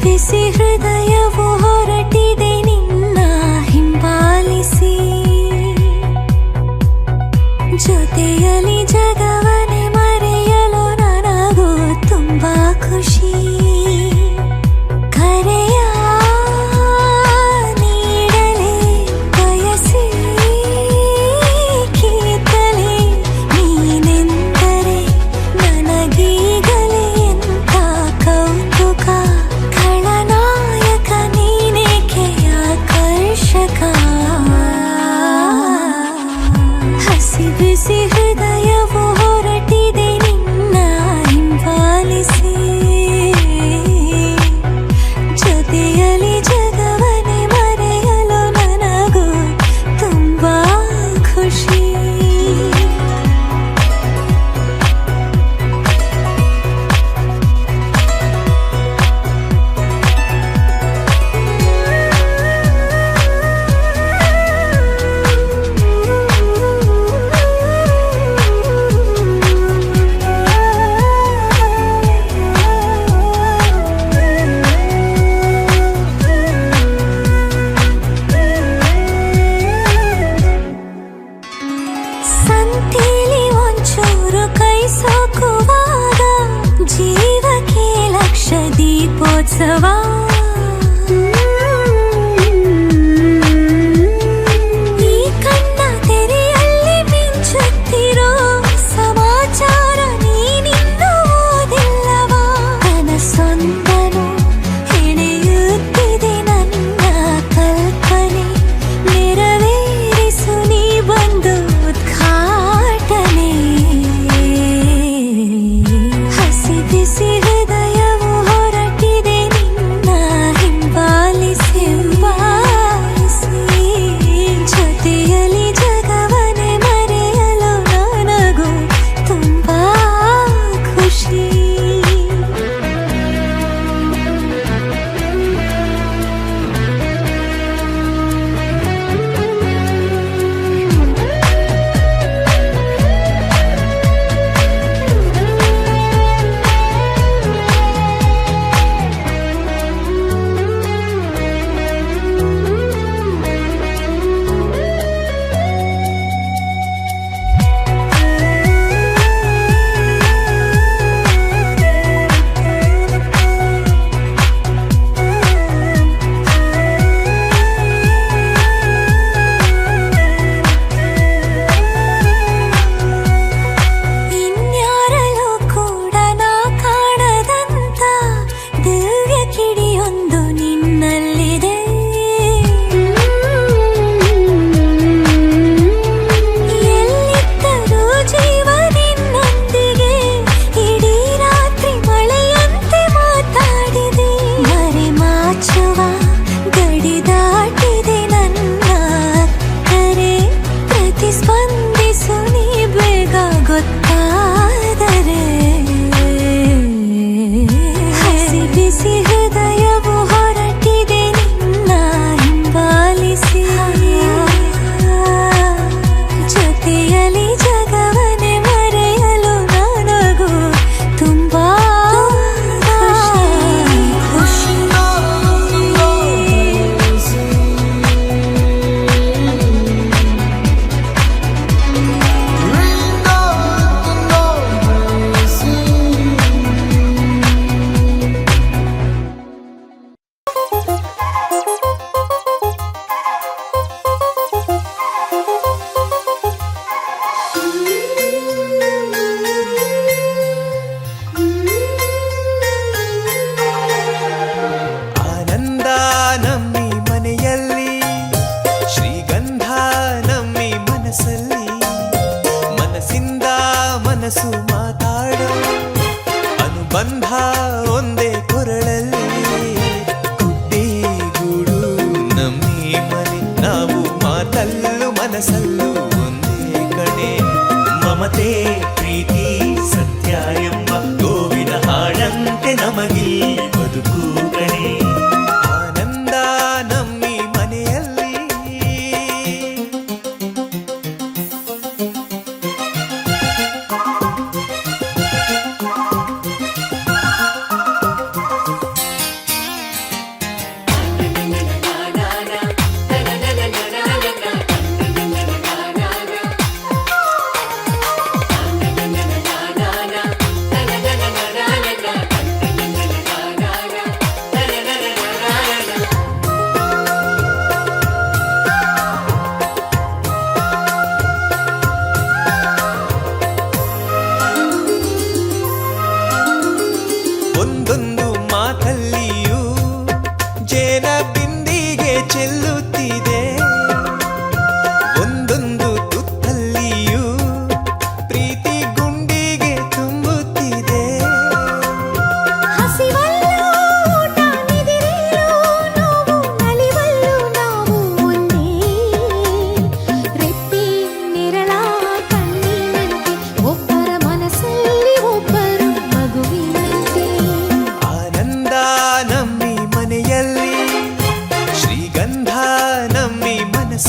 ಬಿಸಿ ಹೃದಯವು ಹೊರಟಿದೆ ನಿನ್ನ ಹಿಂಬಾಲಿಸಿ, ಜೊತೆಯಲ್ಲಿ ಜಗವನೆ ಮರೆಯಲು ನನಗೂ ತುಂಬಾ ಖುಷಿ. ಕರೆಯ ನೀಡಲೇ ಬಯಸಿ ಕೀತಲೆ ನೀನೆಂದರೆ ನನಗೀಗಲೇ ಎಂಥ ಕೌತುಕ. ಖಳನಾಯಕ ನೀನೇಕೆ ಆಕರ್ಷಕ. ಹಸಿ ಬಿಸಿ ಹೃದಯವು ಹೊರಟಿದೆ ನಿನ್ನ ಹಿಂಬಾಲಿಸಿ, ಜೊತೆಯಲ್ಲಿ ಜಗವನೆ ಮರೆಯಲು ನನಗೂ ತುಂಬಾ ಖುಷಿ. ಸಂತೆಲಿ ಒಂಚೂರು ಕೈ ಸೋಕುವಾಗ ಜೀವಕ್ಕೆ ಲಕ್ಷ ದೀಪೋತ್ಸವ. ಈ ಕಣ್ಣ ತೆರೆಯಲ್ಲಿ ಮಿಂಚುತ್ತಿರೋ ಸಮಾಚಾರ ನೀನಿನ್ನೂ ಓದಿಲ್ಲವಾ. ಕನಸೊಂದನು ಹೆಣೆಯುತ್ತಿದೆ ನನ್ನ ಕಲ್ಪನೆ, ನೆರವೇರಿಸು ನೀ ಬಂದು ಉದ್ಘಾಟನೆ. ಹಸಿ ಬಿಸಿ ಹೃದಯವು ಹೊರಟಿದೆ ನಿನ್ನ ಹಿಂಬಾಲಿಸಿ, ಜೊತೆಯಲ್ಲಿ ಜಗವನೆ ಮರೆಯಲು ನನಗೂ ತುಂಬಾ ಖುಷಿ. ಇನ್ಯಾರಲ್ಲೂ ಕೂಡ ನಾ ಕಾಣದಂತ ದಿವ್ಯ ಕಿಡಿಯೊಂದು ನಿನ್ನಲ್ಲಿದೆ. ಎಲ್ಲಿದ್ದರೂ ಜೀವ ನಿನ್ನೊಂದಿಗೆ ಇಡೀ ರಾತ್ರಿ ಮಳೆಯಂತೆ ಮಾತಾಡಿದೆ. ಮರೆಮಾಚುವ ಗಡಿ ದಾಟಿದೆ ನನ್ನ ಕರೆ, ಪ್ರತಿಸ್ಪಂದಿಸು ನೀ ಬೇಗ ಗೊತ್ತಾದರೆ. ಹಸಿ ಬಿಸಿ ಹೃದಯವು ಹೊರಟಿದೆ ನಿನ್ನ ಹಿಂಬಾಲಿಸಿ, ಜೊತೆಯಲ್ಲಿ ಜಗವನೆ ಮರೆಯಲು ನನಗೂ ತುಂಬಾ ಖುಷಿ. ಆನಂದ ನಮ್ಮಿ ಮನೆಯಲ್ಲಿ, ಶ್ರೀಗಂಧ ನಮ್ಮಿ ಮನಸ್ಸಲ್ಲಿ, ಮನಸ್ಸಿಂದ ಮನಸ್ಸು ಮಾತಾಡೋ ಅನುಬಂಧ ಒಂದೇ ಕೊರಳಲ್ಲಿ. ಗುಡ್ಡಿ ಗೂಡು ನಮ್ಮಿ ಮನೆ, ನಾವು ಮಾತಲ್ಲೂ ಮನಸ್ಸಲ್ಲೂ ಒಂದೇ ಕಣೆ. ಮಮತೆ ಪ್ರೀತಿ ಸತ್ಯ ಎಂಬ ಗೋವಿನ ಹಾಡಂತೆ ನಮಗಿಲ್ಲಿ ಬದುಕು ಕಣೆ. ಆನಂದ ನಮ್ಮಿ ಮನೆಯಲ್ಲಿ.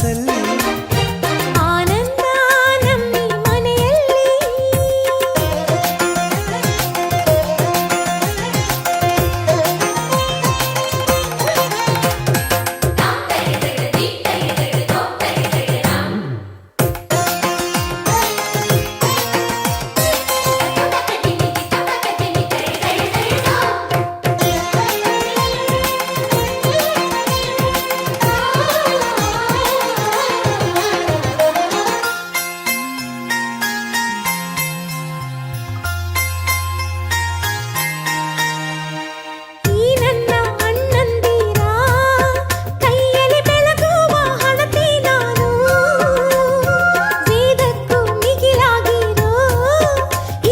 ಮನಸ್ಸಲ್ಲಿ ಆನಂದ ನಮ್ಮಿ ಮನೆಯಲ್ಲಿ ಈ ನನ್ನ ಅಣ್ಣಂದಿರ ಕೈಯಲ್ಲಿ ಬೆಳಗುವ ಹಣತೆ ನಾನು ವೇದಕ್ಕೂ ಮಿಗಿಲಾಗಿರೋ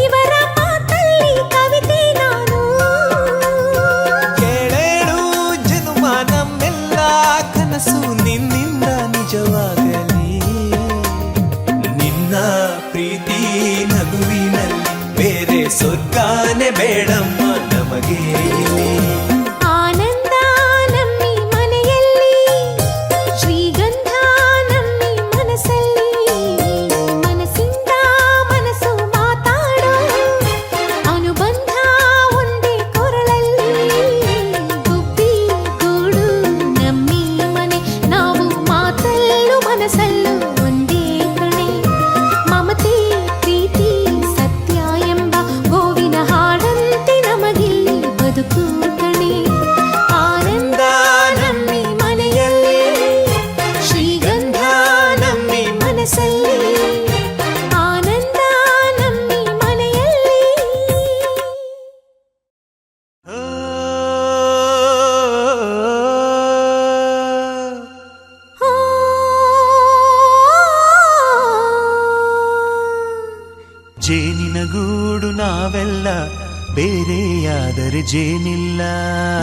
ಇವರ ಮಾತಲ್ಲಿ ಕವಿತೆ ನಾನು ಕೇಳೇಳು ಜನುಮ ನಮ್ಮೆಲ್ಲ ಕನಸು ನಿನ್ನಿಂದ ನಿಜವಾಗಲಿ ನಿನ್ನ ಪ್ರೀತಿ ನಗುವಿನಲ್ಲಿ ಬೇರೆ ಸ್ವರ್ಗಾನೆ ಬೇಡಮ್ಮ ನಮಗೆ ಇಲ್ಲಿ. ಆನಂದ ನಮ್ಮಿ ಮನೆಯಲ್ಲಿ ಶ್ರೀಗಂಧ ನಮ್ಮಿ ಮನಸ್ಸಲ್ಲಿ ಮನಸ್ಸಿಂದ ಮನಸ್ಸು ಮಾತಾಡೋ ಅನುಬಂಧ ಒಂದೇ ಕೊರಳಲ್ಲಿ ಗುಬ್ಬಿ ಗೂಡು ನಮ್ಮಿ ಮನೆ ನಾವು ಮಾತಲ್ಲೂ ಮನಸ್ಸಲ್ಲೂ ಒಂದೇ ಕಣೆ ಮಮತೆ ಪ್ರೀತಿ ಸತ್ಯ ಎಂಬ ಗೋವಿನ ಹಾಡಂತೆ ನಮಗಿಲ್ಲಿ ಬದುಕು ಕಣೆ ಆನಂದ ನಮ್ಮಿ ಮನೆಯಲ್ಲಿ ಶ್ರೀಗಂಧ ನಮ್ಮಿ ಮನಸ್ಸಲ್ಲಿ ಆನಂದ ನಮ್ಮಿ ಮನೆಯಲ್ಲಿ ಜೇನಿನ ಗೂಡು ನಾವೆಲ್ಲ ಬೇರೆಯಾದರೆ ಜೇನಿಲ್ಲ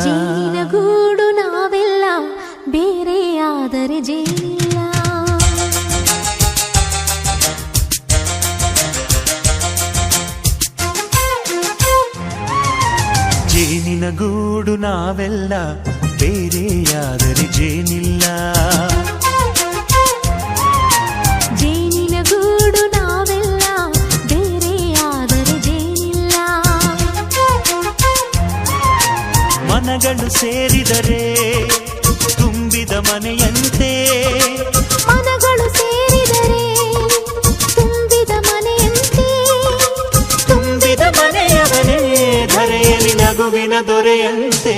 ಜೇನಿನ ಗೂಡು ನಾವೆಲ್ಲ ಬೇರೆಯಾದರೆ ಜೇನಿಲ್ಲ ಜೇನಿನ ಗೂಡು ನಾವೆಲ್ಲ ಬೇರೆಯಾದರೆ ಜೇನಿಲ್ಲ ಜೇನಿನ ಗೂಡು ನಾವೆಲ್ಲ ಬೇರೆಯಾದರೆ ಜೇನಿಲ್ಲ ಮನಗಳು ಸೇರಿದರೆ ತುಂಬಿದ ಮನೆಯಂತೆ ಮನಗಳು ಸೇರಿದರೆ ತುಂಬಿದ ಮನೆಯಂತೆ ತುಂಬಿದ ಮನೆಯವನೇ ಧರೆಯಲ್ಲಿ ನಗುವಿನ ದೊರೆಯಂತೆ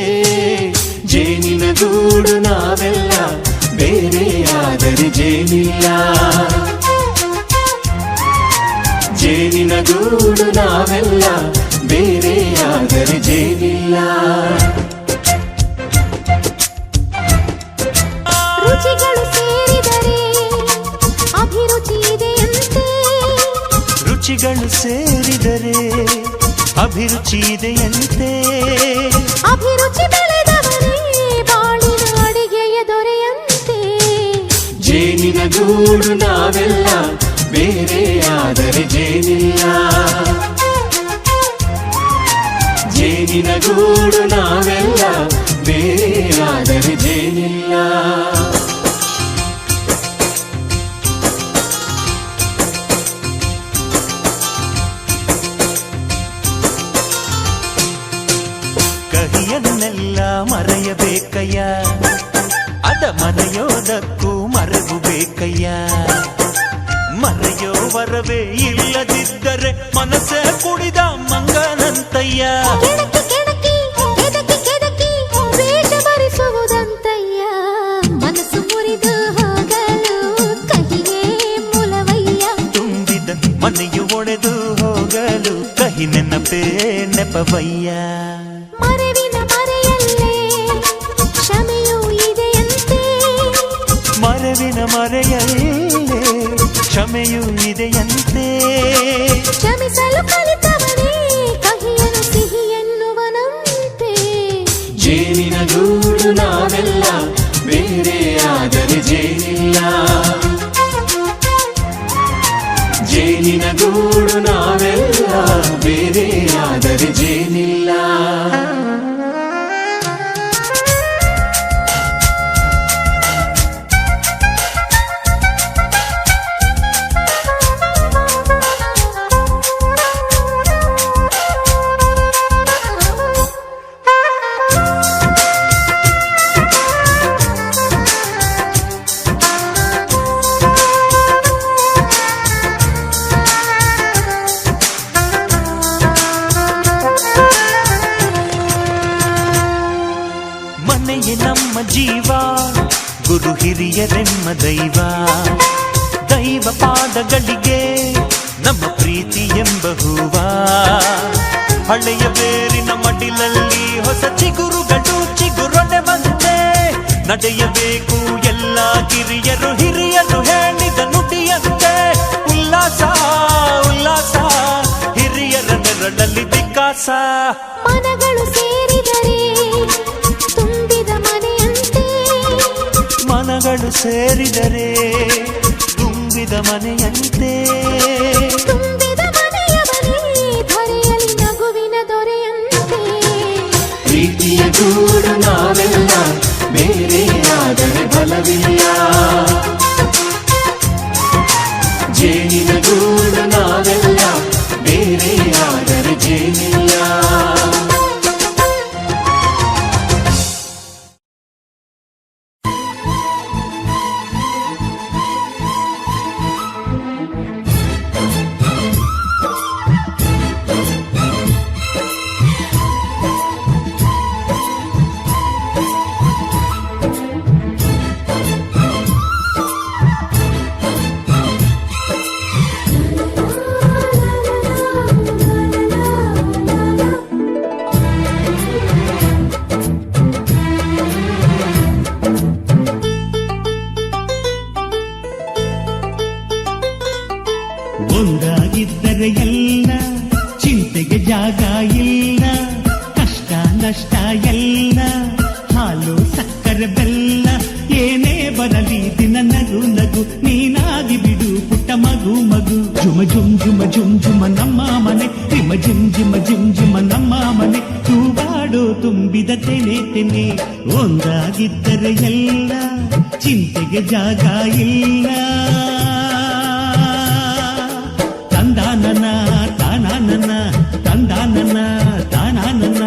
ಜೇನಿನ ಗೂಡು ನಾವೆಲ್ಲ ಬೇರೆಯಾದರೆ ಜೇನಿಲ್ಲ ಜೇನಿನ ಗೂಡು ನಾವೆಲ್ಲ ಬೇರೆಯಾದರೆ ಜೇನಿಲ್ಲ ರುಚಿಗಳು ಸೇರಿದರೆ ಅಭಿರುಚಿ ಇದೆಯಂತೆ ರುಚಿಗಳು ಸೇರಿದರೆ ಅಭಿರುಚಿ ಇದೆಯಂತೆ ಅಭಿರುಚಿ ಬೆಳೆದವರೇ ಬಾಳಿನ ಅಡಿಗೆಯ ದೊರೆಯಂತೆ ಜೇನಿನ ಗೂಡು ನಾವೆಲ್ಲ ಬೇರೆಯಾದರೆ ಜೇನಿಲ್ಲ ಜೇನಿನ ಗೂಡು ನಾವೆಲ್ಲ ಬೇರೆಯಾದರೆ ಜೇನಿಲ್ಲ ಕಹಿಯನ್ನೆಲ್ಲ ಮರೆಯಬೇಕಯ್ಯ ಅದ ಮರೆಯೋದಕ್ಕೂ ಮರೆವು ಬೇಕಯ್ಯ ಮರೆಯೋ ವರವೇ ಇಲ್ಲದಿದ್ದರೆ ಮನಸ್ಸೇ ಕುಡಿದ ಮಂಗನಂತಯ್ಯ ಕೆಣಕಿ ಕೆಣಕಿ ಕೆದಕಿ ಕೆದಕಿ ವೇಷ ಭರಿಸುವುದಂತಯ್ಯ ಮನಸ್ಸು ಮುರಿದು ಹೋಗಲು ಕಹಿಯೇ ಮೂಲವಯ್ಯ ತುಂಬಿದ ಮನೆಯು ಒಡೆದು ಹೋಗಲು ಕಹಿ ನೆನಪೇ ನೆಪವಯ್ಯ ಮರೆವಿನ ಮರೆಯಲ್ಲೇ ಕ್ಷಮೆಯೂ ಇದೆಯಂತೆ ಮರೆವಿನ ಮರೆಯಲ್ಲೇ ಕ್ಷಮೆಯೂ ಇದೆಯಂತೆ ಕ್ಷಮಿಸಲು ಕಲಿತವನೇ ಕಹಿಯನು ಸಿಹಿ ಎನ್ನುವನಂತೆ ಜೇನಿನ ಗೂಡು ನಾವೆಲ್ಲ ಬೇರೆಯಾದರೆ ಜೇನಿಲ್ಲ ಜೇನಿನ ಗೂಡು ನಾವೆಲ್ಲ ಬೇರೆಯಾದರೆ ಜೇನಿಲ್ಲ ಹಿರಿಯರೆಮ್ಮ ದೈವ ದೈವ ಪಾದಗಳಿಗೆ ನಮ್ಮ ಪ್ರೀತಿ ಎಂಬ ಹೂವ ಹಳೆಯ ಬೇರಿನ ಮಡಿಲಲ್ಲಿ ಹೊಸ ಚಿಗುರುಗಳು ಚಿಗುರೊಡೆ ಬಂದೆ ನಡೆಯಬೇಕು ಎಲ್ಲ ಕಿರಿಯರು ಹಿರಿಯರು ಹೇಳಿದ ನುಡಿಯಂತೆ ಉಲ್ಲಾಸ ಉಲ್ಲಾಸ ಹಿರಿಯರ ನೆರಳಲ್ಲಿ ವಿಕಾಸ ಮನಗಳು ಸೇರಿದರೆ ತುಂಬಿದ ಮನೆಯಂತೆ ಮನಗಳು ಸೇರಿದರೆ ತುಂಬಿದ ಮನೆಯಂತೆ ತುಂಬಿದ ಮನೆಯ ಮನೆ ಧರೆಯಲ್ಲಿ ನಗುವಿನ ದೊರೆಯಂತೆ ಪ್ರೀತಿಯ ಗೂಡು ನಾವೆಲ್ಲ ಬೇರೆಯಾದರೆ ಬಲವಿಲ್ಲ ಜೇನಿನ ಗೂಡು ನಾವೆಲ್ಲ ಬೇರೆಯಾದರೆ ಜೇನಿಲ್ಲ ಒಂದಾಗಿದ್ದರೆ ಎಲ್ಲ ಚಿಂತೆಗೆ ಜಾಗ ಇಲ್ಲ ಕಷ್ಟ ನಷ್ಟ ಎಲ್ಲ ಹಾಲು ಸಕ್ಕರೆ ಬೆಲ್ಲ ಏನೇ ಬರಲಿ ದಿನ ನಗು ನಗು ನೀನಾಗಿ ಬಿಡು ಪುಟ್ಟ ಮಗು ಮಗು ಜುಮ ಜುಮ್ ಜುಮ ಜುಮ್ ಜುಮ ನಮ್ಮ ಮನೆ ರಿಮ ಜಿಮ್ ಜಿಮ ಜಿಮ್ ಜಿಮ ನಮ್ಮ ಮನೆ ತೂಗಾಡೋ ತುಂಬಿದ ತೆನೆ ತೆನೆ ಒಂದಾಗಿದ್ದರೆ ಎಲ್ಲ ಚಿಂತೆಗೆ ಜಾಗ ಇಲ್ಲ ತಂದಾನನ ತಾನಾನನ ತಂದಾನನ ತಾನಾನನ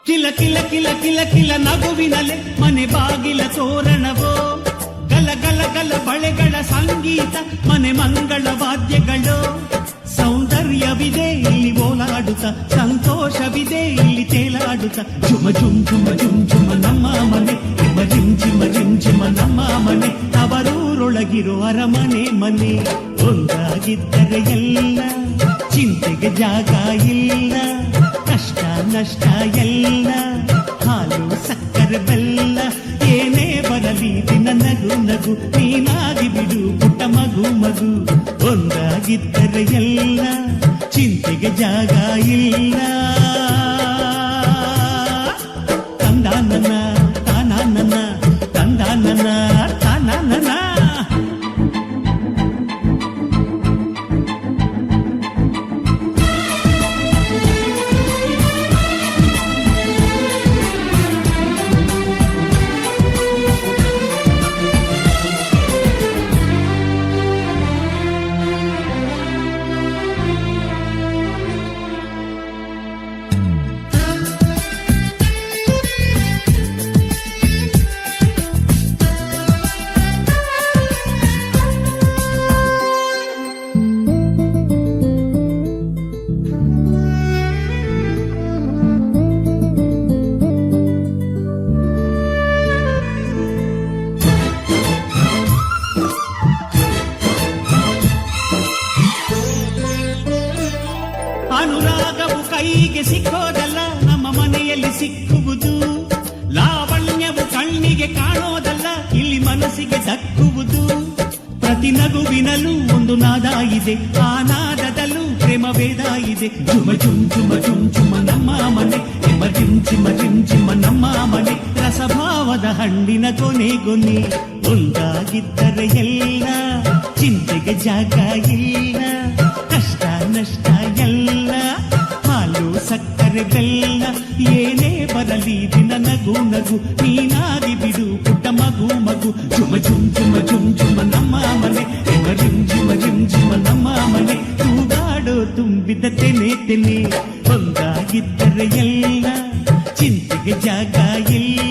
ಕಿಲ ಕಿಲ ಕಿಲ ಕಿಲ ಕಿಲ ನಗುವಿನಲೆ ಮನೆ ಬಾಗಿಲ ತೋರಣವೋ ಗಲ ಗಲ ಗಲ ಬಳೆಗಳ ಸಂಗೀತ ಮನೆ ಮಂಗಳ ವಾದ್ಯಗಳು ಸೌಂದರ್ಯವಿದೆ ಇಲ್ಲಿ ಓಲಾಡುತ್ತ ಸಂತೋಷವಿದೆ ಇಲ್ಲಿ ತೇಲಾಡುತ್ತ ಜುಮ ಜುಮ್ ಜುಮ ಜುಮ್ ಜುಮ ನಮ್ಮ ಮನೆ ರಿಮ ಜಿಮ್ ಜಿಮ ಜಿಮ್ ಜಿಮ ನಮ್ಮ ಮನೆ ಅವರೂರೊಳಗಿರೋ ಅರಮನೆ ಮನೆ ಒಂದಾಗಿದ್ದರೆ ಎಲ್ಲ ಚಿಂತೆಗೆ ಜಾಗ ಇಲ್ಲ ಕಷ್ಟ ನಷ್ಟ ಎಲ್ಲ ಹಾಲು ಸಕ್ಕರೆ ಬೆಲ್ಲ ಏನೇ ಬರಲಿ ದಿನ ನಗು ನಗು ನೀನಾಗಿ ಬಿಡು ಪುಟ್ಟ ಮಗು ಮಗು ಒಂದಾಗಿದ್ದರೆ ಎಲ್ಲ ಚಿಂತೆಗೆ ಜಾಗ ಇಲ್ಲ ತಂದಾನನ ತಾನಾನನ ತಂದಾನನ ತಾನಾನನ ಅನುರಾಗವು ಕೈಗೆ ಸಿಕ್ಕೋದಲ್ಲ ನಮ್ಮ ಮನೆಯಲ್ಲಿ ಸಿಕ್ಕುವುದು ಲಾವಣ್ಯವು ಕಣ್ಣಿಗೆ ಕಾಣೋದಲ್ಲ ಇಲ್ಲಿ ಮನಸ್ಸಿಗೆ ದಕ್ಕುವುದು ಪ್ರತಿ ನಗುವಿನಲ್ಲೂ ಒಂದು ನಾದ ಇದೆ ಆ ನಾದದಲ್ಲೂ ಪ್ರೇಮ ವೇದ ಇದೆ ಜುಮ ಜುಮ್ ಜುಮ ಜುಮ್ ಜುಮ ನಮ್ಮ ಮನೆ ರಿಮ ಜಿಮ್ ಜಿಮ ಜಿಮ್ ಜಿಮ ನಮ್ಮ ಮನೆ ರಸಭಾವದ ಹಣ್ಣಿನ ಕೊನೆ ಕೊನೆ ಒಂದಾಗಿದ್ದರೆ ಎಲ್ಲ ಚಿಂತೆಗೆ ಜಾಗ ಇಲ್ಲ ಕಷ್ಟ ನಷ್ಟ ಎಲ್ಲ ಹಾಲು ಸಕ್ಕರೆ ಬೆಲ್ಲ ಏನೇ ನಗು ನಗು ನೀನಾಗಿ ಬಿಡು ಪುಟ್ಟ ಮಗು ಮಗು ಜುಮ ಜುಮ್ ಜುಮ ಜುಮ್ ಜುಮ ನಮ್ಮ ಮನೆ ಎಮ ರಿಮ್ ಜುಮ ರಿಮ್ ಜುಮ ನಮ್ಮ ಮನೆ ತೂಗಾಡೋ ತುಂಬಿದ ತೆನೆ ಒಂದಾಗಿದ್ದರೆ ಎಲ್ಲ ಚಿಂತೆಗೆ ಜಾಗ ಇಲ್ಲ